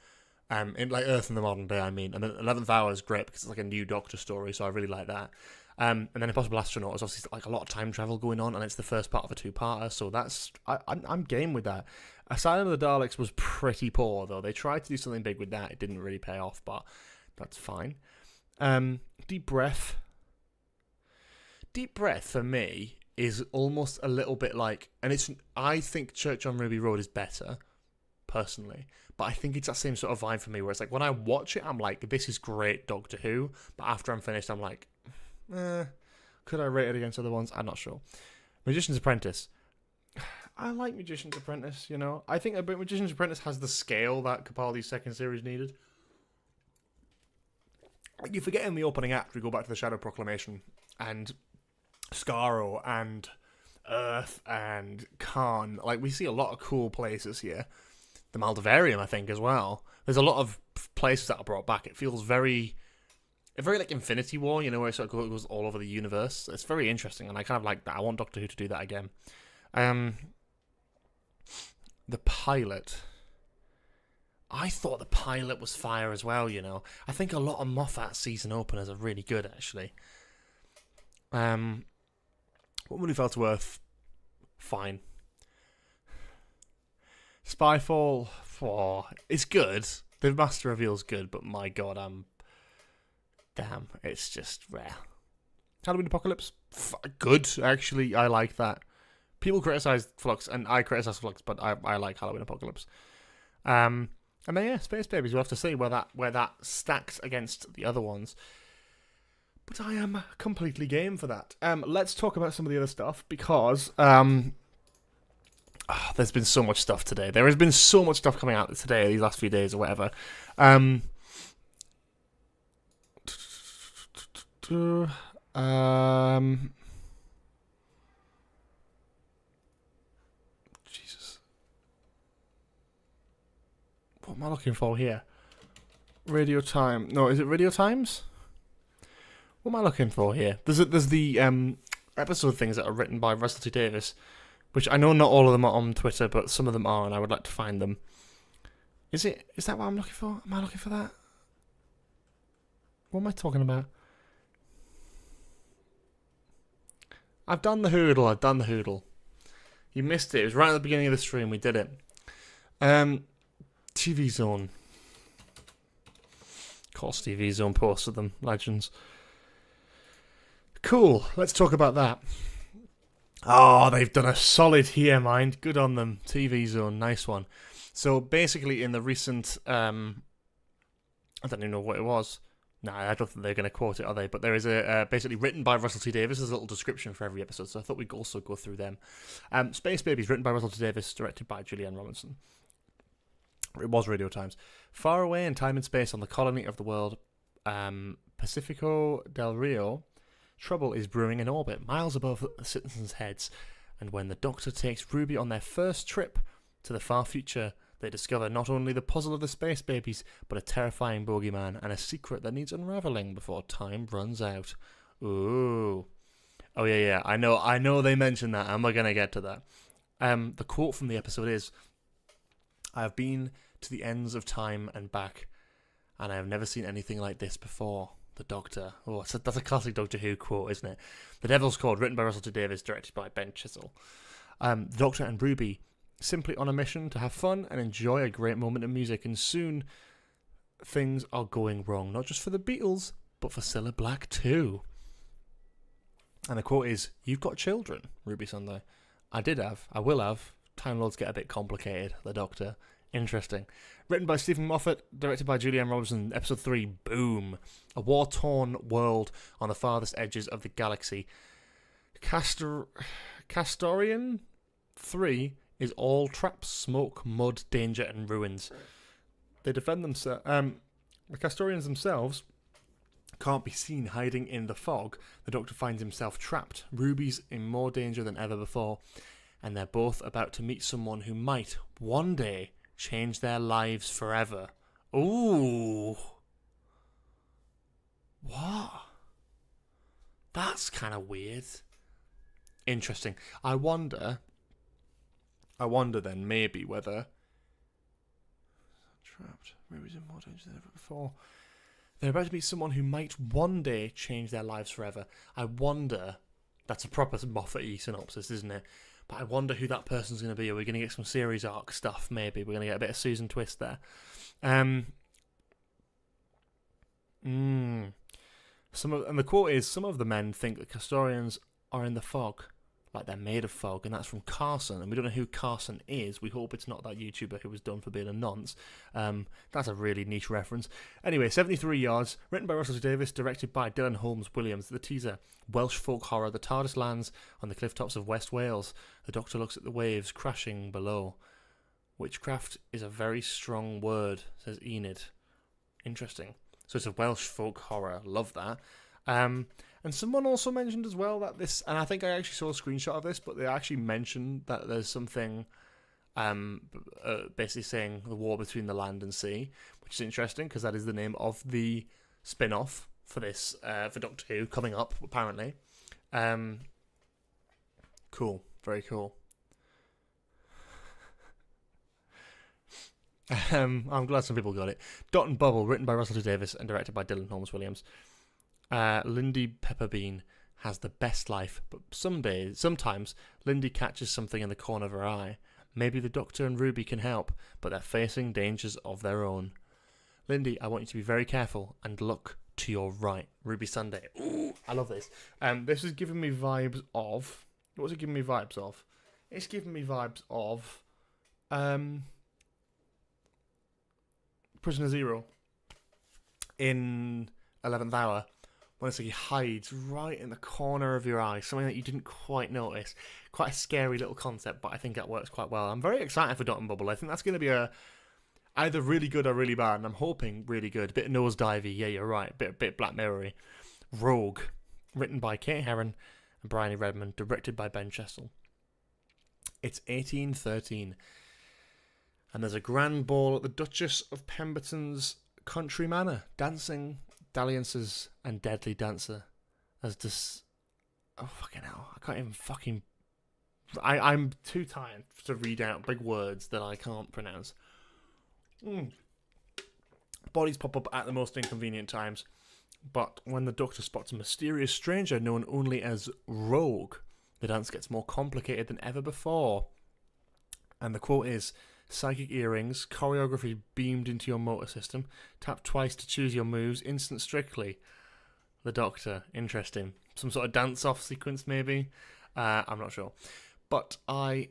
In like Earth in the modern day, I mean. And then 11th Hour is great because it's like a new Doctor story, so I really like that. And then Impossible Astronaut is obviously like a lot of time travel going on, and it's the first part of a 2-parter, so that's I'm game with that. Asylum of the Daleks was pretty poor, though. They tried to do something big with that. It didn't really pay off, but that's fine. Deep Breath. Deep Breath, for me, is almost a little bit like... And I think Church on Ruby Road is better, personally. But I think it's that same sort of vibe for me, where it's like, when I watch it, I'm like, this is great Doctor Who. But after I'm finished, I'm like, could I rate it against other ones? I'm not sure. Magician's Apprentice. I like Magician's Apprentice, you know. I think Magician's Apprentice has the scale that Capaldi's second series needed. You forget in the opening act, we go back to the Shadow Proclamation, and Skaro, and Earth, and Khan. Like, we see a lot of cool places here. The Maldivarium, I think, as well. There's a lot of places that are brought back. It feels very like Infinity War, you know, where it sort of goes all over the universe. It's very interesting, and I kind of like that. I want Doctor Who to do that again. The pilot. I thought the pilot was fire as well, you know. I think a lot of Moffat season openers are really good, actually. What Money Fell to Earth? Fine. Spyfall, it's good. The Master Reveal's good, but my god, damn, it's just rare. Halloween Apocalypse, good, actually, I like that. People criticise Flux, and I criticise Flux, but I like Halloween Apocalypse. And then, yeah, Space Babies, we'll have to see where that stacks against the other ones. But I am completely game for that. Let's talk about some of the other stuff, because... there's been so much stuff today. There has been so much stuff coming out today, these last few days or whatever. Jesus. What am I looking for here? Radio Time. No, is it Radio Times? What am I looking for here? There's the episode things that are written by Russell T Davies, which I know not all of them are on Twitter, but some of them are, and I would like to find them. Is that what I'm looking for? Am I looking for that? What am I talking about? I've done the hoodle. You missed it. It was right at the beginning of the stream. We did it. TV Zone. Of course, TV Zone posted them. Legends. Cool. Let's talk about that. Oh, they've done a solid here, mind. Good on them. TV Zone, nice one. So basically, in the recent, I don't even know what it was. Nah, I don't think they're going to quote it, are they? But there is a basically written by Russell T Davies. There's a little description for every episode, so I thought we'd also go through them. Space Babies, written by Russell T Davies, directed by Gillian Robinson. It was Radio Times. Far away in time and space on the colony of the world, Pacifico del Rio, trouble is brewing in orbit, miles above the citizens' heads. And when the Doctor takes Ruby on their first trip to the far future, they discover not only the puzzle of the space babies, but a terrifying bogeyman and a secret that needs unraveling before time runs out. Ooh. Oh, yeah. I know they mentioned that, and we're going to get to that. The quote from the episode is, "I have been to the ends of time and back, and I have never seen anything like this before. The Doctor." Oh, that's a classic Doctor Who quote, isn't it? The Devil's Code, written by Russell T Davies, directed by Ben Chisel. The Doctor and Ruby, simply on a mission to have fun and enjoy a great moment of music, and soon things are going wrong, not just for the Beatles, but for Cilla Black too. And the quote is, "You've got children, Ruby Sunday." I did have. I will have. Time Lords get a bit complicated, the Doctor. Interesting. Written by Stephen Moffat, directed by Julianne Robertson, Episode 3, Boom. A war-torn world on the farthest edges of the galaxy. Castorian 3 is all traps, smoke, mud, danger, and ruins. They defend themselves. The Castorians themselves can't be seen hiding in the fog. The Doctor finds himself trapped. Ruby's in more danger than ever before, and they're both about to meet someone who might, one day, change their lives forever. Ooh. What? That's kind of weird. Interesting. I wonder then maybe whether trapped. Ruby's in more danger than ever before. They're about to meet someone who might one day change their lives forever. I wonder, that's a proper Moffat-y synopsis, isn't it? But I wonder who that person's going to be. Are we going to get some series arc stuff, maybe? We're going to get a bit of Susan Twist there. And the quote is, "Some of the men think that Castorians are in the fog, like they're made of fog," and that's from Carson, and we don't know who Carson is. We hope it's not that YouTuber who was done for being a nonce. That's a really niche reference. Anyway, 73 Yards, written by Russell T Davies, directed by Dylan Holmes Williams. The teaser, Welsh folk horror. The TARDIS lands on the cliff tops of West Wales. The Doctor looks at the waves crashing below. "Witchcraft is a very strong word," says Enid. Interesting. So it's a Welsh folk horror. Love that. And someone also mentioned as well that this, and I think I actually saw a screenshot of this, but they actually mentioned that there's something basically saying the war between the land and sea, which is interesting because that is the name of the spin-off for this, for Doctor Who, coming up, apparently. Cool. Very cool. I'm glad some people got it. Dot and Bubble, written by Russell T Davies and directed by Dylan Holmes Williams. Lindy Pepperbean has the best life, but sometimes Lindy catches something in the corner of her eye. Maybe the Doctor and Ruby can help, but they're facing dangers of their own. "Lindy, I want you to be very careful and look to your right." Ruby Sunday. Ooh, I love this. This is giving me vibes of... What's it giving me vibes of? It's giving me vibes of... Prisoner Zero in 11th Hour, when it's like he hides right in the corner of your eye, something that you didn't quite notice. Quite a scary little concept, but I think that works quite well. I'm very excited for Dot and Bubble. I think that's going to be either really good or really bad, and I'm hoping really good. A bit nosedivey, yeah, you're right. Bit Black Mirror-y. Rogue, written by Kate Herron and Bryony Redmond, directed by Ben Chesel. It's 1813. And there's a grand ball at the Duchess of Pemberton's country manor. Dancing, dalliances, and deadly dancer. As this... Oh, fucking hell. I can't even fucking... I'm too tired to read out big words that I can't pronounce. Bodies pop up at the most inconvenient times. But when the Doctor spots a mysterious stranger known only as Rogue, the dance gets more complicated than ever before. And the quote is... "Psychic earrings, choreography beamed into your motor system, tap twice to choose your moves, instant strictly." The Doctor, interesting. Some sort of dance-off sequence, maybe? I'm not sure. But I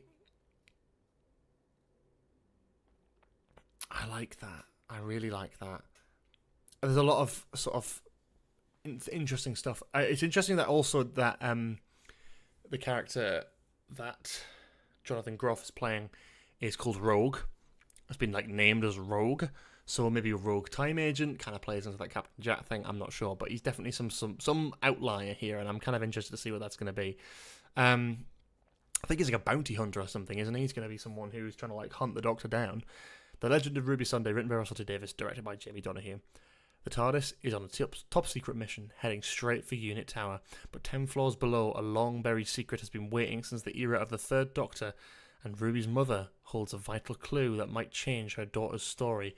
like that. I really like that. There's a lot of sort of interesting stuff. It's interesting that also that the character that Jonathan Groff is playing is called Rogue. It's been like named as Rogue. So maybe a rogue time agent kind of plays into that Captain Jack thing. I'm not sure, but he's definitely some outlier here, and I'm kind of interested to see what that's going to be. I think he's like a bounty hunter or something, isn't he? He's going to be someone who's trying to like hunt the Doctor down. The Legend of Ruby Sunday, written by Russell T Davies, directed by Jamie Donahue. The TARDIS is on a top secret mission, heading straight for Unit Tower, but 10 floors below, a long buried secret has been waiting since the era of the Third Doctor, and Ruby's mother holds a vital clue that might change her daughter's story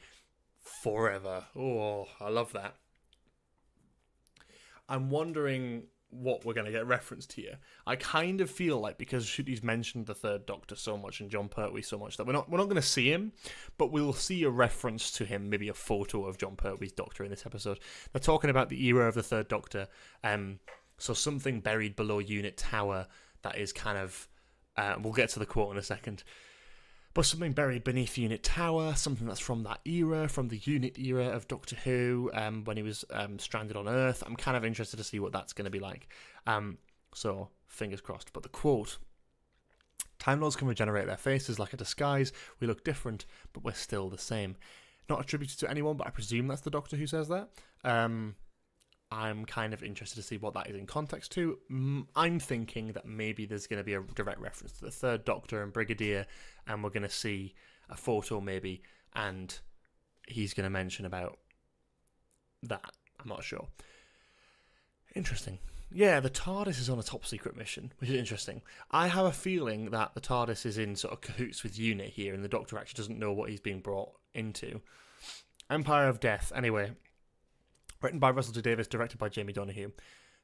forever. Oh, I love that. I'm wondering what we're going to get referenced here. I kind of feel like, because he's mentioned the Third Doctor so much and John Pertwee so much, that we're not going to see him, but we'll see a reference to him, maybe a photo of John Pertwee's Doctor in this episode. They're talking about the era of the Third Doctor, so something buried below Unit Tower that is kind of, we'll get to the quote in a second, but something buried beneath Unit Tower, something that's from that era, from the Unit era of Doctor Who, when he was stranded on Earth. I'm kind of interested to see what that's going to be like. So, fingers crossed. But the quote, Time Lords can regenerate their faces like a disguise. We look different, but we're still the same. Not attributed to anyone, but I presume that's the Doctor who says that. I'm kind of interested to see what that is in context to. I'm thinking that maybe there's going to be a direct reference to the Third Doctor and Brigadier, and we're going to see a photo maybe, and he's going to mention about that. I'm not sure. Interesting. Yeah, the TARDIS is on a top secret mission, which is interesting. I have a feeling that the TARDIS is in sort of cahoots with UNIT here, and the Doctor actually doesn't know what he's being brought into. Empire of Death, anyway. Written by Russell T Davies, directed by Jamie Donahue.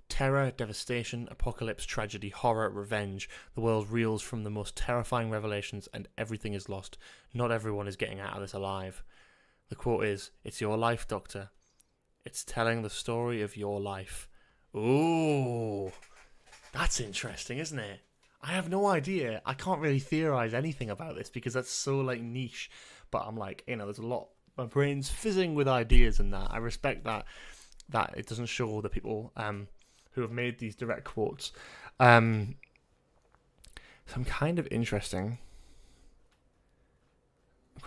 Terror, devastation, apocalypse, tragedy, horror, revenge. The world reels from the most terrifying revelations and everything is lost. Not everyone is getting out of this alive. The quote is, "It's your life, Doctor. It's telling the story of your life." Ooh, that's interesting, isn't it? I have no idea. I can't really theorize anything about this because that's so like niche. But I'm like, there's a lot. My brain's fizzing with ideas and that. I respect that it doesn't show the people who have made these direct quotes. So I'm kind of interesting.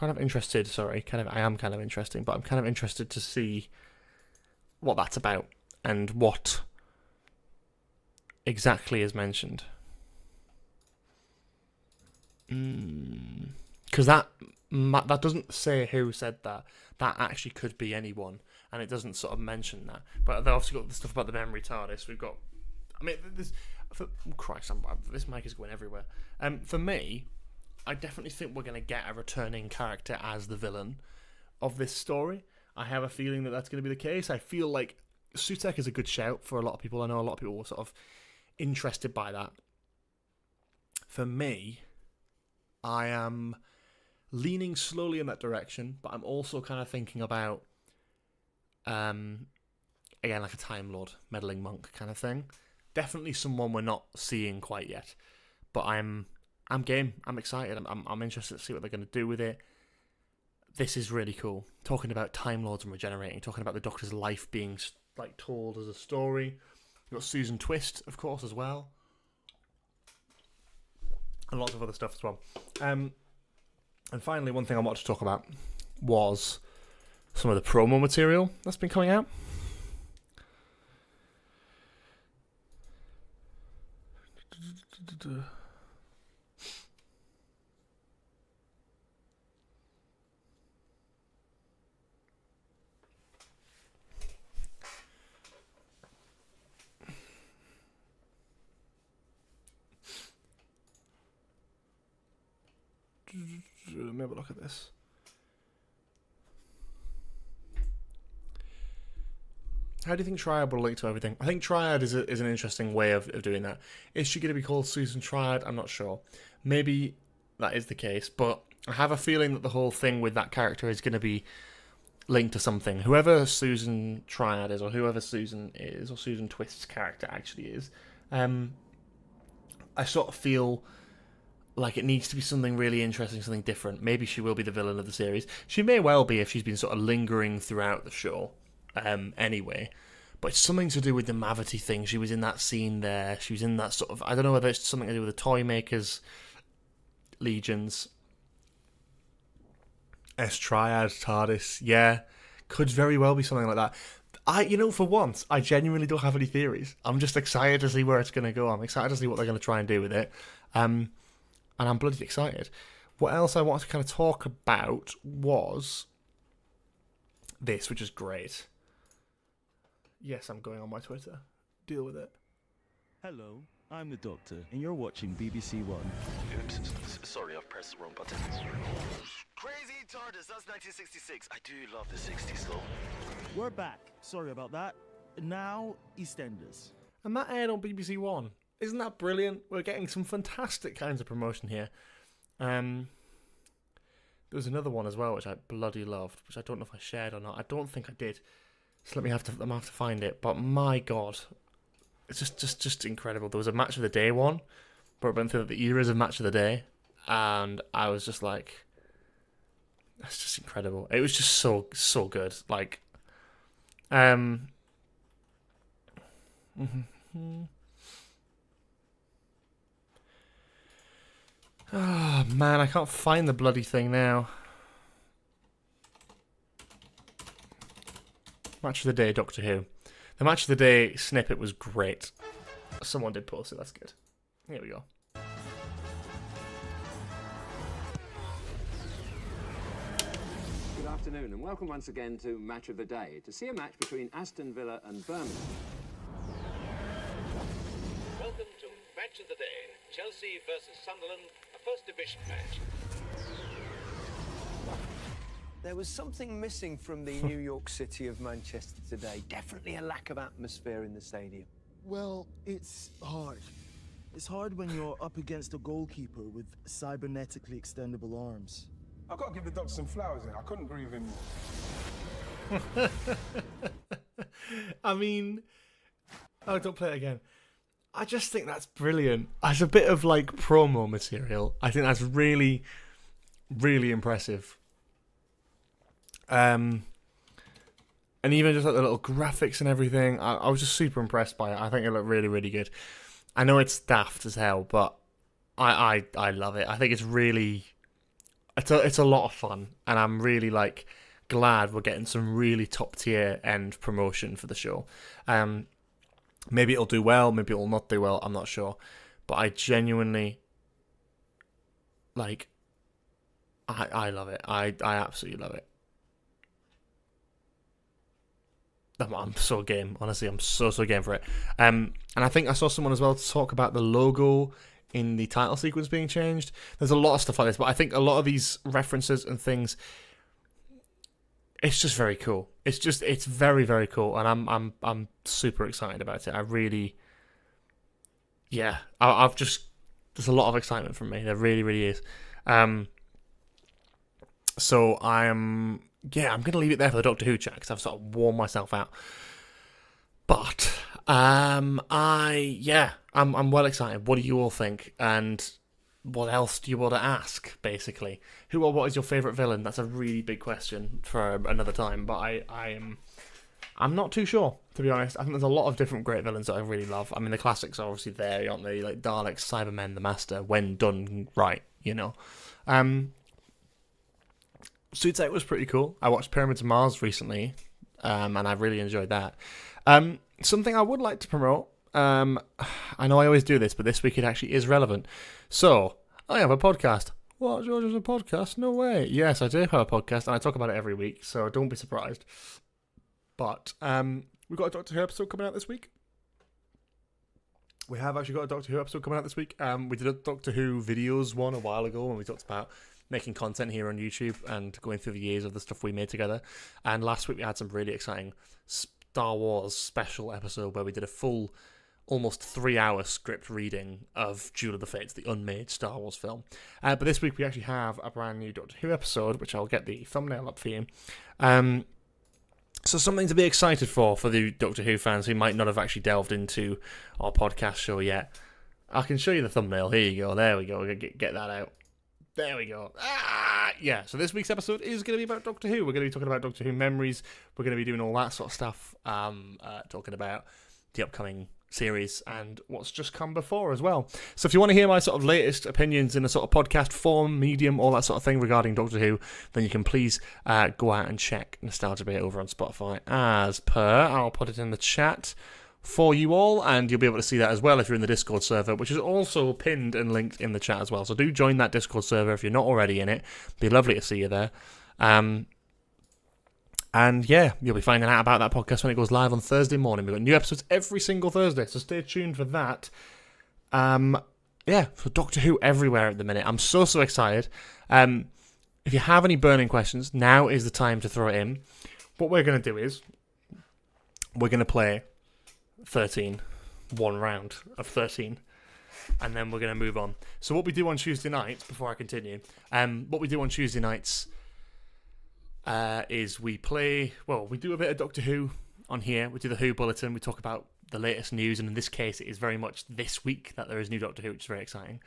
I am kind of interesting, but I'm kind of interested to see what that's about and what exactly is mentioned. Because that doesn't say who said that. That actually could be anyone, and it doesn't sort of mention that. But they've obviously got the stuff about the memory TARDIS. We've got, this mic is going everywhere. For me, I definitely think we're going to get a returning character as the villain of this story. I have a feeling that that's going to be the case. I feel like Sutekh is a good shout for a lot of people. I know a lot of people were sort of interested by that. For me, I am leaning slowly in that direction, but I'm also kind of thinking about, again, like a Time Lord, meddling monk kind of thing. Definitely someone we're not seeing quite yet, but I'm game. I'm excited. I'm interested to see what they're going to do with it. This is really cool. Talking about Time Lords and regenerating, talking about the Doctor's life being like told as a story. You've got Susan Twist, of course, as well, and lots of other stuff as well. And finally, one thing I wanted to talk about was some of the promo material that's been coming out. Let me have a look at this. How do you think Triad will link to everything? I think Triad is an interesting way of doing that. Is she going to be called Susan Triad? I'm not sure. Maybe that is the case, but I have a feeling that the whole thing with that character is going to be linked to something. Whoever Susan Triad is, or whoever Susan is, or Susan Twist's character actually is, I sort of feel like it needs to be something really interesting, something different. Maybe she will be the villain of the series. She may well be if she's been sort of lingering throughout the show. Anyway, but it's something to do with the Mavity thing. She was in that scene there. She was in that sort of, I don't know whether it's something to do with the Toy Makers Legions. S Triad, TARDIS, yeah. Could very well be something like that. For once, I genuinely don't have any theories. I'm just excited to see where it's going to go. I'm excited to see what they're going to try and do with it. And I'm bloody excited. What else I wanted to kind of talk about was this, which is great. Yes, I'm going on my Twitter. Deal with it. Hello, I'm the Doctor, and you're watching BBC One. Oops, sorry, I've pressed the wrong button. Crazy TARDIS, that's 1966. I do love the 60s though. We're back. Sorry about that. Now, EastEnders. And that aired on BBC One. Isn't that brilliant? We're getting some fantastic kinds of promotion here. There was another one as well, which I bloody loved, which I don't know if I shared or not. I don't think I did. So I'm gonna have to find it. But my God, it's just incredible. There was a match of the day one, but it went through the eras of match of the day, and I was just like, that's just incredible. It was just so good. Like, oh man, I can't find the bloody thing now. Match of the day, Doctor Who. The match of the day snippet was great. Someone did post it, that's good. Here we go. Good afternoon and welcome once again to Match of the Day, to see a match between Aston Villa and Birmingham. Welcome to Match of the Day, Chelsea versus Sunderland, a First Division match. There was something missing from the New York City of Manchester today. Definitely a lack of atmosphere in the stadium. Well, it's hard. It's hard when you're up against a goalkeeper with cybernetically extendable arms. I've got to give the doctor some flowers here. I couldn't agree with him more. I mean, oh, don't play it again. I just think that's brilliant. As a bit of like promo material, I think that's really, really impressive. And even just like the little graphics and everything, I was just super impressed by it. I think it looked really, really good. I know it's daft as hell, but I love it. I think it's really, it's a lot of fun, and I'm really like glad we're getting some really top tier end promotion for the show. Maybe it'll do well, maybe it'll not do well. I'm not sure, but I genuinely like. I love it. I absolutely love it. I'm so game. Honestly, I'm so game for it. And I think I saw someone as well talk about the logo in the title sequence being changed. There's a lot of stuff like this, but I think a lot of these references and things, it's just very cool. It's very, very cool, and I'm super excited about it. I really, yeah, I've just, there's a lot of excitement from me. There really, really is. So I'm going to leave it there for the Doctor Who chat because I've sort of worn myself out. But I'm well excited. What do you all think? And what else do you want to ask, basically? Who or what is your favourite villain? That's a really big question for another time, but I'm not too sure, to be honest. I think there's a lot of different great villains that I really love. I mean, the classics are obviously there, aren't they? Like Daleks, Cybermen, the Master, when done right, you know. Suits Out was pretty cool. I watched Pyramids of Mars recently, and I really enjoyed that. Something I would like to promote, I know I always do this, but this week it actually is relevant. So, I have a podcast. What, George has a podcast? No way. Yes, I do have a podcast, and I talk about it every week, so don't be surprised. But we've got a Doctor Who episode coming out this week. We have actually got a Doctor Who episode coming out this week. We did a Doctor Who videos one a while ago when we talked about making content here on YouTube and going through the years of the stuff we made together. And last week we had some really exciting Star Wars special episode where we did a full, almost 3-hour script reading of Duel of the Fates, the unmade Star Wars film. But this week we actually have a brand new Doctor Who episode, which I'll get the thumbnail up for you. So something to be excited for the Doctor Who fans who might not have actually delved into our podcast show yet. I can show you the thumbnail. Here you go. There we go. Get that out. There we go. Yeah, so this week's episode is going to be about Doctor Who. We're going to be talking about Doctor Who memories. We're going to be doing all that sort of stuff. Talking about the upcoming series and what's just come before as well. So if you want to hear my sort of latest opinions in a sort of podcast form, medium, all that sort of thing regarding Doctor Who, then you can please go out and check Nostalgia Bay over on Spotify as per. I'll put it in the chat for you all, and you'll be able to see that as well if you're in the Discord server, which is also pinned and linked in the chat as well. So do join that Discord server if you're not already in it. It'd be lovely to see you there. And yeah, you'll be finding out about that podcast when it goes live on Thursday morning. We've got new episodes every single Thursday, so stay tuned for that. For Doctor Who everywhere at the minute. I'm so excited. If you have any burning questions, now is the time to throw it in. What we're going to do is, we're going to play 13, one round of 13, and then we're going to move on. So what we do on Tuesday nights, before I continue, is we do a bit of Doctor Who on here. We do the Who Bulletin. We talk about the latest news, and in this case, it is very much this week that there is new Doctor Who, which is very exciting.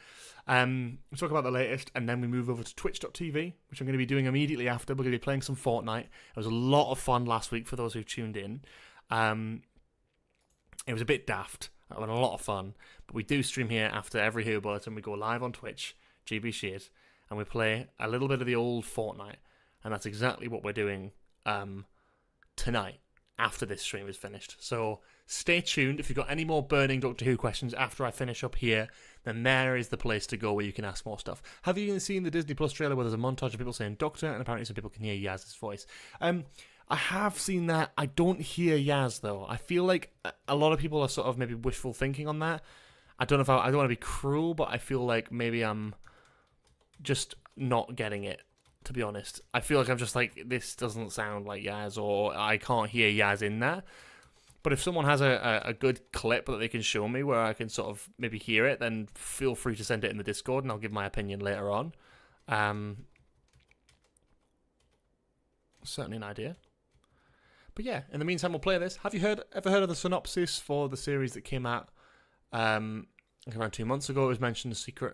We talk about the latest, and then we move over to twitch.tv, which I'm going to be doing immediately after. We're going to be playing some Fortnite. It was a lot of fun last week for those who tuned in. It was a bit daft. It was a lot of fun. But we do stream here after every Who Bulletin. We go live on Twitch, GB Sheard, and we play a little bit of the old Fortnite. And that's exactly what we're doing tonight after this stream is finished. So stay tuned. If you've got any more burning Doctor Who questions after I finish up here, then there is the place to go where you can ask more stuff. Have you seen the Disney Plus trailer where there's a montage of people saying Doctor, and apparently some people can hear Yaz's voice? I have seen that. I don't hear Yaz, though. I feel like a lot of people are sort of maybe wishful thinking on that. I don't know if I don't want to be cruel, but I feel like maybe I'm just not getting it. To be honest, I feel like I'm just like, this doesn't sound like Yaz, or I can't hear Yaz in there. But if someone has a good clip that they can show me where I can sort of maybe hear it, then feel free to send it in the Discord, and I'll give my opinion later on. Certainly an idea. But yeah, in the meantime, we'll play this. Have you ever heard of the synopsis for the series that came out around 2 months ago? It was mentioned, The Secret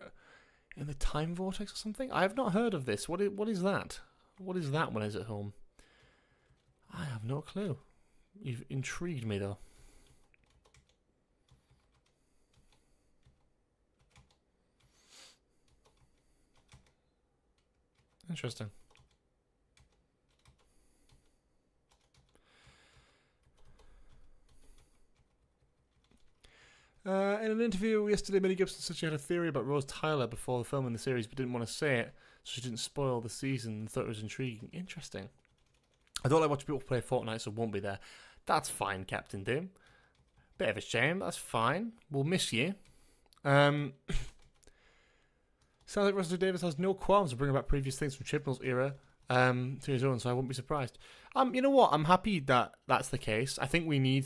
in the Time Vortex or something? I have not heard of this. What is that? What is that when it's at home? I have no clue. You've intrigued me, though. Interesting. In an interview yesterday, Minnie Gibson said she had a theory about Rose Tyler before the filming the series, but didn't want to say it, so she didn't spoil the season and thought it was intriguing. Interesting. I don't like watching people play Fortnite, so won't be there. That's fine, Captain Doom. Bit of a shame, that's fine. We'll miss you. Sounds like Russell Davis has no qualms to bring back previous things from Chibnall's era to his own, so I wouldn't be surprised. You know what? I'm happy that that's the case. I think we need...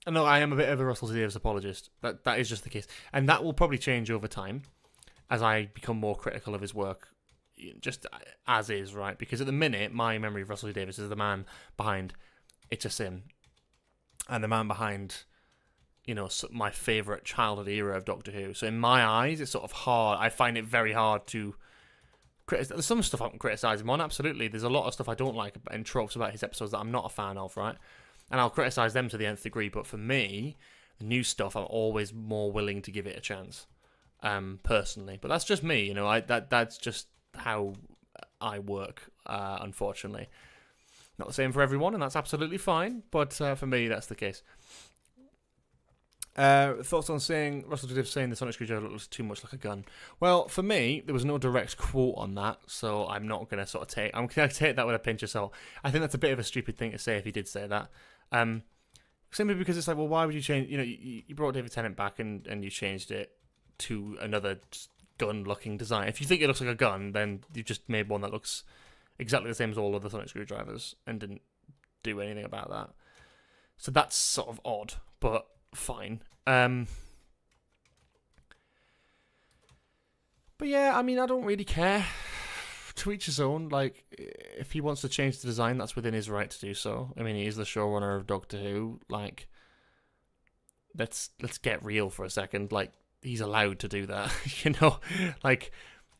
No, I am a bit of a Russell Davis apologist. That is just the case. And that will probably change over time as I become more critical of his work, just as is, right? Because at the minute, my memory of Russell Davis is the man behind It's a Sin, and the man behind, my favourite childhood era of Doctor Who. So in my eyes, it's sort of hard. I find it very hard to criticize. There's some stuff I can criticise him on, absolutely. There's a lot of stuff I don't like and tropes about his episodes that I'm not a fan of, right? And I'll criticise them to the nth degree, but for me, the new stuff, I'm always more willing to give it a chance, personally. But that's just me, that's just how I work, unfortunately. Not the same for everyone, and that's absolutely fine, but for me, that's the case. Thoughts on saying, Russell Davis saying the sonic screwdriver looks too much like a gun? Well, for me, there was no direct quote on that, so I'm not going to I'm going to take that with a pinch of salt. I think that's a bit of a stupid thing to say if he did say that. Simply because it's like, well, why would you change, you brought David Tennant back and you changed it to another gun-looking design. If you think it looks like a gun, then you just made one that looks exactly the same as all other sonic screwdrivers and didn't do anything about that. So that's sort of odd, but fine. But yeah, I mean, I don't really care. To each his own. Like, if he wants to change the design, that's within his right to do so. I mean, he is the showrunner of Doctor Who. Like, let's get real for a second. Like, he's allowed to do that. Like,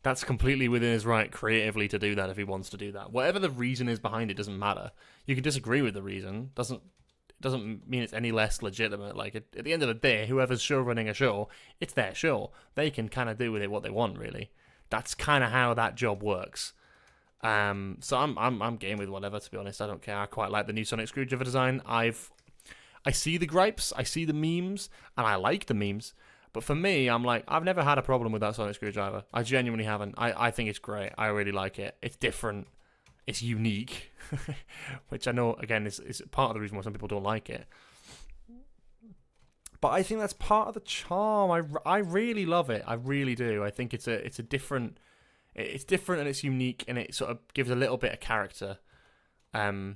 that's completely within his right creatively to do that if he wants to do that. Whatever the reason is behind it doesn't matter. You can disagree with the reason. It doesn't mean it's any less legitimate. Like, at the end of the day, whoever's show running a show, it's their show. They can kind of do with it what they want, really. That's kind of how that job works. So I'm game with whatever, to be honest. I don't care. I quite like the new Sonic Screwdriver design. I see the gripes, I see the memes, and I like the memes. But for me, I'm like, I've never had a problem with that Sonic Screwdriver. I genuinely haven't. I think it's great. I really like it. It's different. It's unique. Which I know, again, is part of the reason why some people don't like it. But I think that's part of the charm. I really love it. I really do. I think it's a different... It's different and it's unique, and it sort of gives a little bit of character to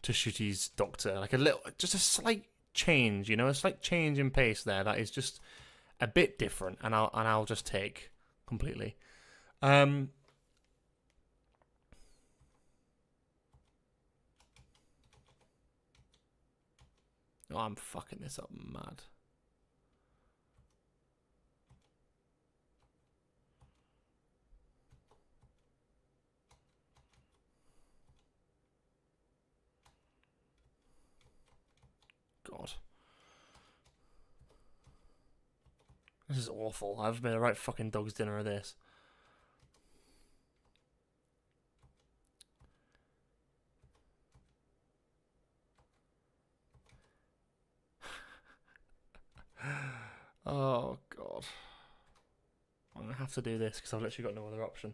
Ncuti's Doctor. Like just a slight change, a slight change in pace there that is just a bit different, and I'll just take completely. Oh, I'm fucking this up mad. God. This is awful. I've made a right fucking dog's dinner of this. Oh, God. I'm going to have to do this because I've literally got no other option.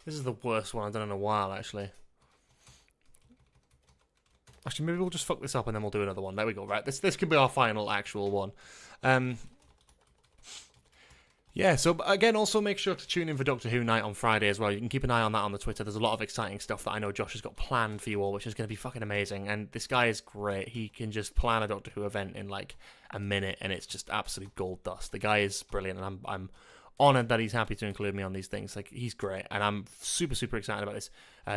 This is the worst one I've done in a while, actually. Actually, maybe we'll just fuck this up and then we'll do another one. There we go. Right, this could be our final actual one. Yeah, so again, also make sure to tune in for Doctor Who Night on Friday as well. You can keep an eye on that on the Twitter. There's a lot of exciting stuff that I know Josh has got planned for you all, which is going to be fucking amazing. And this guy is great. He can just plan a Doctor Who event in like a minute, and it's just absolute gold dust. The guy is brilliant, and I'm honoured that he's happy to include me on these things. Like, he's great, and I'm super, super excited about this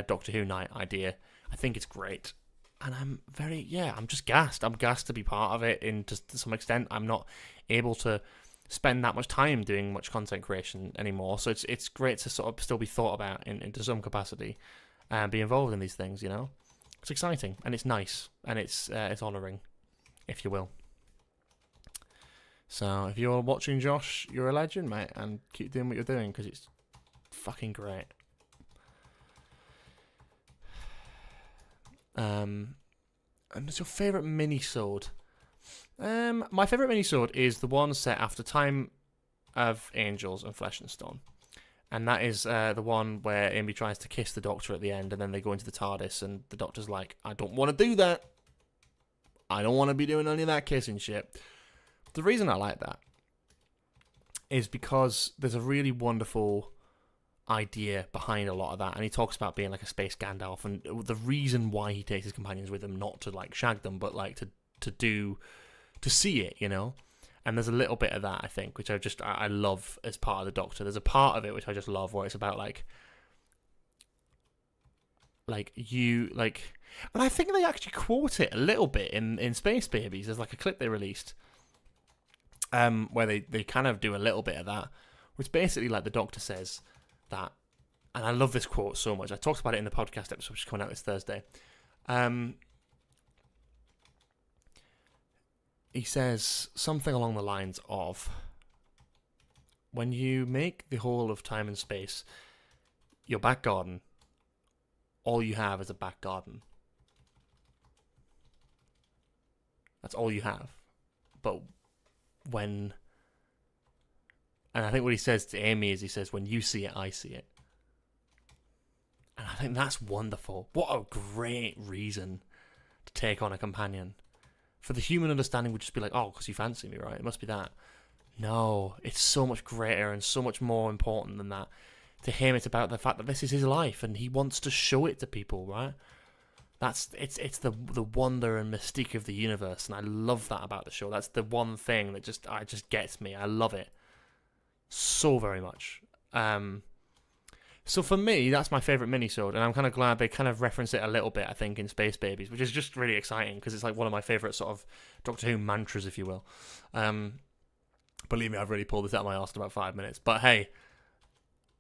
Doctor Who Night idea. I think it's great. And I'm I'm just gassed. I'm gassed to be part of it to some extent. I'm not able to spend that much time doing much content creation anymore. So it's great to sort of still be thought about into some capacity and be involved in these things, It's exciting and it's nice and it's honouring, if you will. So if you're watching, Josh, you're a legend, mate, and keep doing what you're doing because it's fucking great. And what's your favourite mini-sode? My favourite mini-sode is the one set after Time of Angels and Flesh and Stone. And that is the one where Amy tries to kiss the Doctor at the end, and then they go into the TARDIS, and the Doctor's like, I don't want to do that. I don't want to be doing any of that kissing shit. The reason I like that is because there's a really wonderful idea behind a lot of that, and he talks about being like a space Gandalf, and the reason why he takes his companions with him, not to like shag them, but like to see it, and there's a little bit of that, I think, which I love as part of the Doctor. There's a part of it which I just love where it's about and I think they actually quote it a little bit in Space Babies. There's like a clip they released where they kind of do a little bit of that, which basically like the Doctor says that, and I love this quote so much. I talked about it in the podcast episode which is coming out this Thursday. He says something along the lines of, when you make the whole of time and space your back garden, all you have is a back garden. That's all you have. But and I think what he says to Amy is, he says, when you see it, I see it. And I think that's wonderful. What a great reason to take on a companion. For the human understanding would just be like, oh, because you fancy me, right? It must be that. No, it's so much greater and so much more important than that. To him, it's about the fact that this is his life and he wants to show it to people, right? It's the wonder and mystique of the universe, and I love that about the show. That's the one thing that just gets me. I love it so very much. So for me, that's my favourite mini-sode, and I'm kind of glad they kind of reference it a little bit, I think, in Space Babies, which is just really exciting, because it's like one of my favourite sort of Doctor Who mantras, if you will. Believe me, I've really pulled this out of my arse in about 5 minutes. But hey,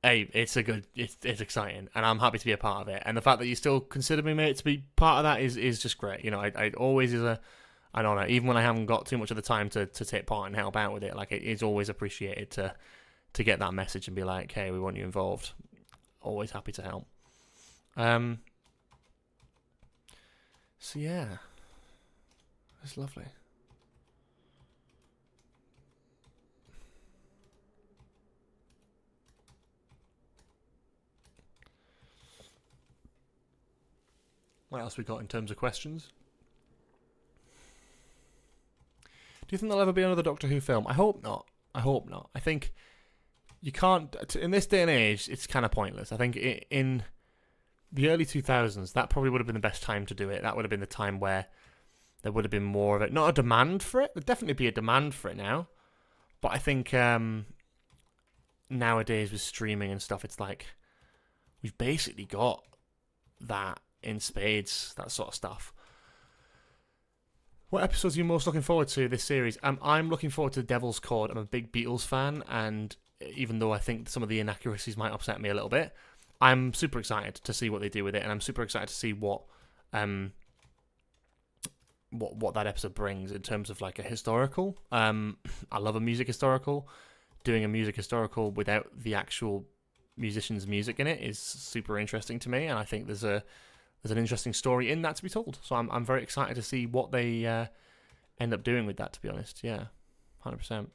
hey, it's exciting, and I'm happy to be a part of it. And the fact that you still consider me, mate, to be part of that is just great. You know, I always is an honour, even when I haven't got too much of the time to take part and help out with it. Like, it is always appreciated to get that message and be like, hey, we want you involved. Always happy to help. So yeah, it's lovely. What else we got in terms of questions? Do you think there'll ever be another Doctor Who film? I hope not. I hope not. I think you can't... In this day and age, it's kind of pointless. I think in the early 2000s, that probably would have been the best time to do it. That would have been the time where there would have been more of it. Not a demand for it. There'd definitely be a demand for it now. But I think nowadays with streaming and stuff, it's like we've basically got that in spades, that sort of stuff. What episodes are you most looking forward to this series? I'm looking forward to Devil's Chord. I'm a big Beatles fan, and even though I think some of the inaccuracies might upset me a little bit, I'm super excited to see what they do with it, and I'm super excited to see what that episode brings in terms of like a historical. I love a music historical. Doing a music historical without the actual musician's music in it is super interesting to me, and I think there's an interesting story in that to be told. So I'm very excited to see what they end up doing with that, to be honest. Yeah, 100%.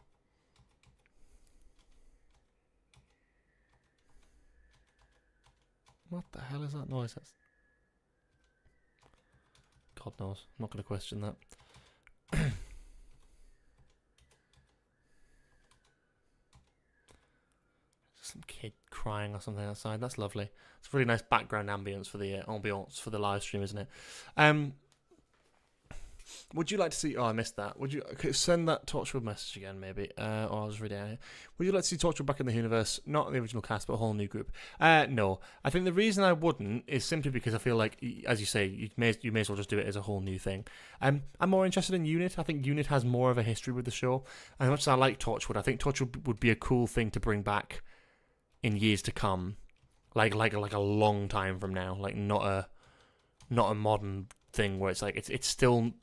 What the hell is that noise? God knows. I'm not going to question that. Some kid crying or something outside. That's lovely. It's a really nice background ambience for the live stream, isn't it? Would you like to see... Oh, I missed that. Would you send that Torchwood message again, maybe? Or I'll just read it out here. Would you like to see Torchwood back in the universe? Not the original cast, but a whole new group. No. I think the reason I wouldn't is simply because I feel like, as you say, you may as well just do it as a whole new thing. I'm more interested in Unit. I think Unit has more of a history with the show. And as much as I like Torchwood, I think Torchwood would be a cool thing to bring back in years to come, like a long time from now, like not a modern thing where it's like it's still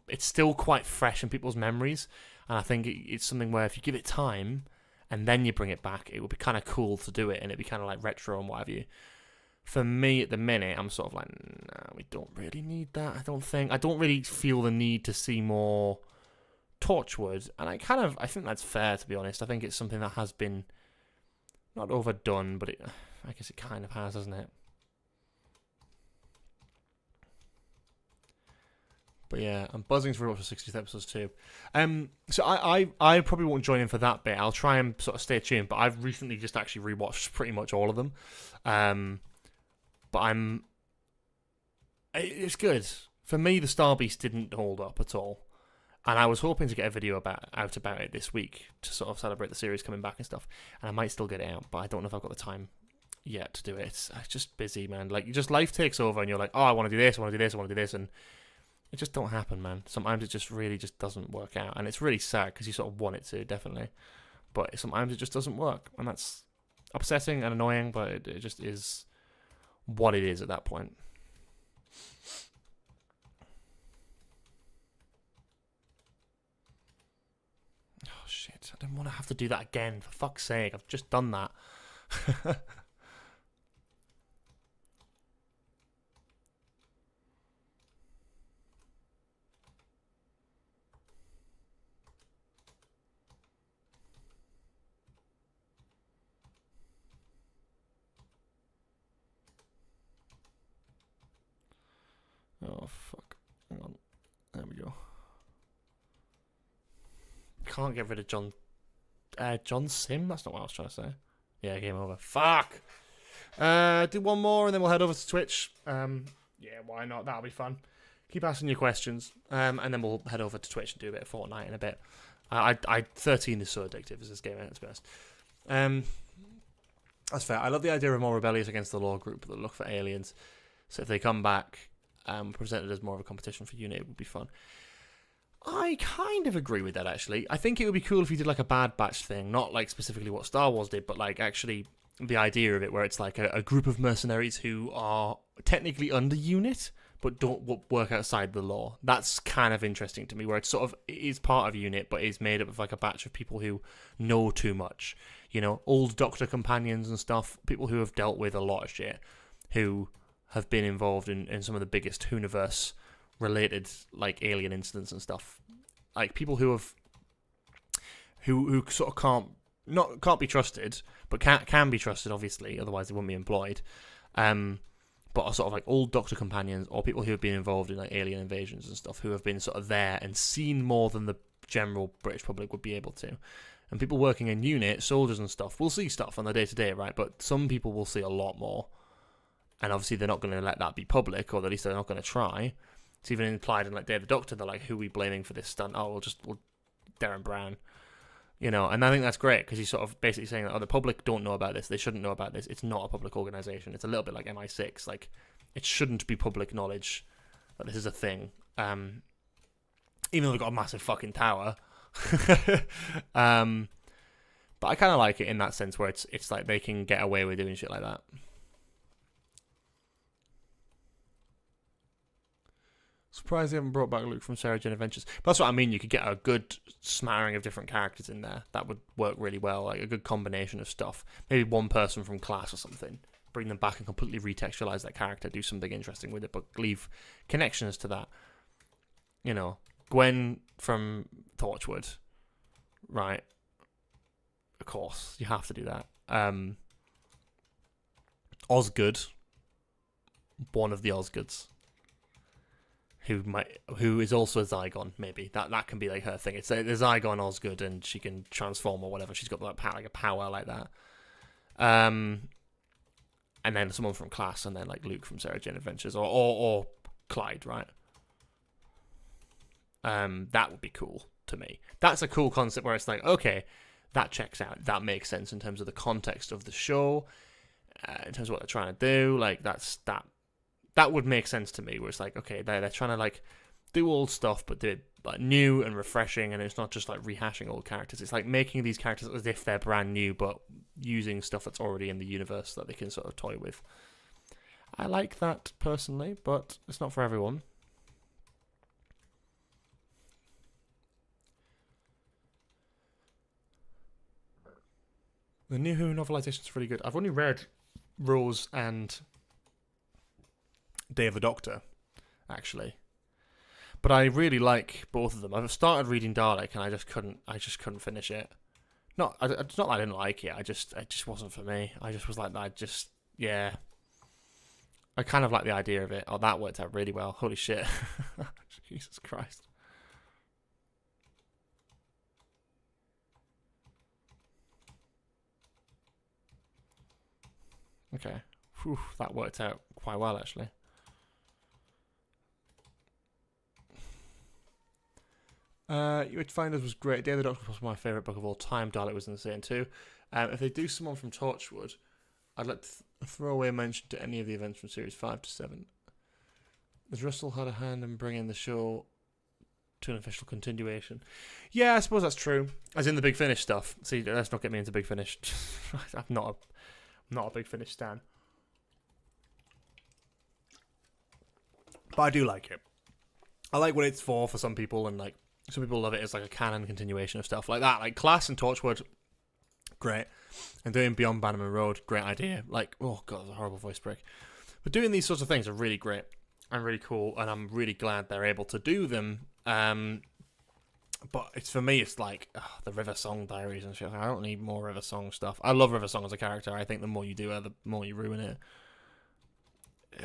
quite fresh in people's memories, and I think it's something where if you give it time and then you bring it back, it would be kind of cool to do it, and it'd be kind of like retro and what have you. For me at the minute, I'm sort of like, nah, we don't really need that. I don't really feel the need to see more Torchwood, and I think that's fair, to be honest. I think it's something that has been not overdone, but I guess it kind of has, hasn't it? But yeah, I'm buzzing to rewatch the 60th episodes too. So I probably won't join in for that bit. I'll try and sort of stay tuned, but I've recently just actually rewatched pretty much all of them. But it's good. For me, the Star Beast didn't hold up at all. And I was hoping to get a video out about it this week to sort of celebrate the series coming back and stuff. And I might still get it out, but I don't know if I've got the time yet to do it. It's just busy, man. Like, life takes over and you're like, oh, I want to do this, I want to do this, I want to do this. And it just don't happen, man. Sometimes it just really just doesn't work out. And it's really sad because you sort of want it to, definitely. But sometimes it just doesn't work. And that's upsetting and annoying, but it just is what it is at that point. Oh, shit. I don't want to have to do that again. For fuck's sake. I've just done that. Oh, fuck. Hang on. There we go. Can't get rid of John Sim? That's not what I was trying to say. Yeah, game over. Fuck! Do one more and then we'll head over to Twitch. Yeah, why not? That'll be fun. Keep asking your questions. And then we'll head over to Twitch and do a bit of Fortnite in a bit. 13 is so addictive as this game, to be honest. That's fair. I love the idea of more rebellious against the law group that look for aliens. So if they come back, presented as more of a competition for Unit, it would be fun. I kind of agree with that, actually. I think it would be cool if you did like a Bad Batch thing, not like specifically what Star Wars did, but like actually the idea of it, where it's like a group of mercenaries who are technically under unit, but don't work outside the law. That's kind of interesting to me, where it's sort of, it is part of unit, but is made up of like a batch of people who know too much. You know, old doctor companions and stuff, people who have dealt with a lot of shit, who have been involved in some of the biggest Hooniverse related like alien incidents and stuff. Like people who sort of can't be trusted, but can be trusted, obviously, otherwise they wouldn't be employed. But are sort of like old doctor companions, or people who have been involved in like alien invasions and stuff, who have been sort of there and seen more than the general British public would be able to. And people working in unit, soldiers and stuff, will see stuff on the day-to-day, right? But some people will see a lot more. And obviously they're not going to let that be public, or at least they're not going to try. It's even implied in like Day of the Doctor, they're like, who are we blaming for this stunt? Oh, we'll Darren Brown. You know, and I think that's great, because he's sort of basically saying that, oh, the public don't know about this, they shouldn't know about this, it's not a public organisation. It's a little bit like MI6, like, it shouldn't be public knowledge that this is a thing. Even though they've got a massive fucking tower. But I kind of like it in that sense, where it's like they can get away with doing shit like that. Surprised they haven't brought back Luke from Sarah Jane Adventures. But that's what I mean. You could get a good smattering of different characters in there. That would work really well. Like a good combination of stuff. Maybe one person from Class or something. Bring them back and completely retextualize that character. Do something interesting with it, but leave connections to that. You know, Gwen from Torchwood, right? Of course, you have to do that. Osgood, one of the Osgoods, who is also a Zygon, maybe. That can be like her thing. It's a Zygon Osgood, and she can transform or whatever. She's got like a power like that. And then someone from Class, and then like Luke from Sarah Jane Adventures, or Clyde, right? That would be cool to me. That's a cool concept where it's like, okay, that checks out. That makes sense in terms of the context of the show, in terms of what they're trying to do. Like that would make sense to me. Where it's like, okay, they're trying to like do old stuff, but do it like new and refreshing, and it's not just like rehashing old characters. It's like making these characters as if they're brand new, but using stuff that's already in the universe that they can sort of toy with. I like that personally, but it's not for everyone. The New Who novelization is really good. I've only read Rose and Day of the Doctor, actually, but I really like both of them. I've started reading Dalek, and I just couldn't finish it. It's not that I didn't like it. It just wasn't for me. I just was like, yeah. I kind of like the idea of it. Oh, that worked out really well. Holy shit! Jesus Christ. Okay. Whew, that worked out quite well, actually. You Would Find Us was great. Day of the Doctor was my favourite book of all time. Dalek was insane too. If they do someone from Torchwood, I'd like to throw away a mention to any of the events from series 5 to 7. Has Russell had a hand in bringing the show to an official continuation? Yeah, I suppose that's true. As in the Big Finish stuff. See, let's not get me into Big Finish. I'm not a Big Finish stan. But I do like it. I like what it's for some people, and like some people love it as like a canon continuation of stuff like that. Like Class and Torchwood, great. And doing Beyond Bannerman Road, great idea. Like, oh god, that's a horrible voice break. But doing these sorts of things are really great and really cool, and I'm really glad they're able to do them. But it's, for me, it's like the River Song Diaries and shit. I don't need more River Song stuff. I love River Song as a character. I think the more you do her, the more you ruin it.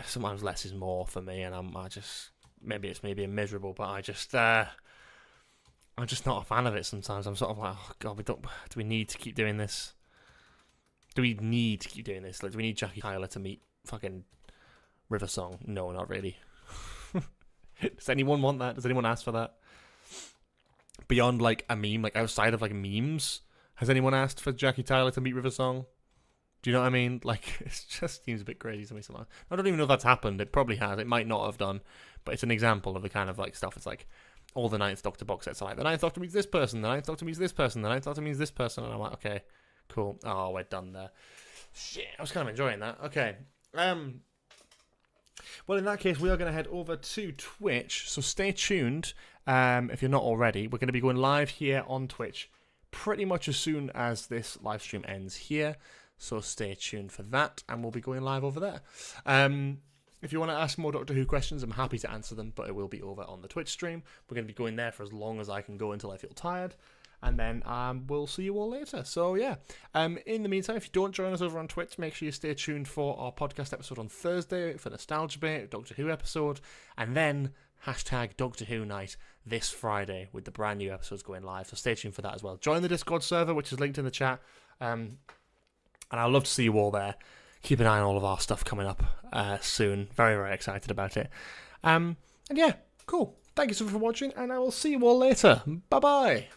Sometimes less is more for me, and I just, maybe it's me being miserable, but I'm just not a fan of it sometimes. I'm sort of like, oh god, do we need to keep doing this? Do we need to keep doing this? Like, do we need Jackie Tyler to meet fucking River Song? No, not really. Does anyone want that? Does anyone ask for that? Beyond like a meme, like outside of like memes, has anyone asked for Jackie Tyler to meet River Song? Do you know what I mean? Like, it just seems a bit crazy to me sometimes. I don't even know if that's happened. It probably has. It might not have done, but it's an example of the kind of like stuff. It's like all the Ninth Doctor box sets are like, the Ninth Doctor meets this person, the Ninth Doctor meets this person, the Ninth Doctor meets this person, and I'm like, okay, cool. Oh, we're done there. Shit, I was kind of enjoying that. Okay. Well, in that case, we are going to head over to Twitch, so stay tuned. If you're not already, we're going to be going live here on Twitch pretty much as soon as this live stream ends here. So stay tuned for that, and we'll be going live over there. If you want to ask more Doctor Who questions, I'm happy to answer them, but it will be over on the Twitch stream. We're going to be going there for as long as I can go until I feel tired, and then we'll see you all later. So yeah, in the meantime, if you don't join us over on Twitch, make sure you stay tuned for our podcast episode on Thursday for Nostalgia Bait, Doctor Who episode, and then hashtag Doctor Who Night this Friday with the brand new episodes going live. So stay tuned for that as well. Join the Discord server, which is linked in the chat, and I'd love to see you all there. Keep an eye on all of our stuff coming up soon. Very, very excited about it. And yeah, cool. Thank you so much for watching, and I will see you all later. Bye-bye.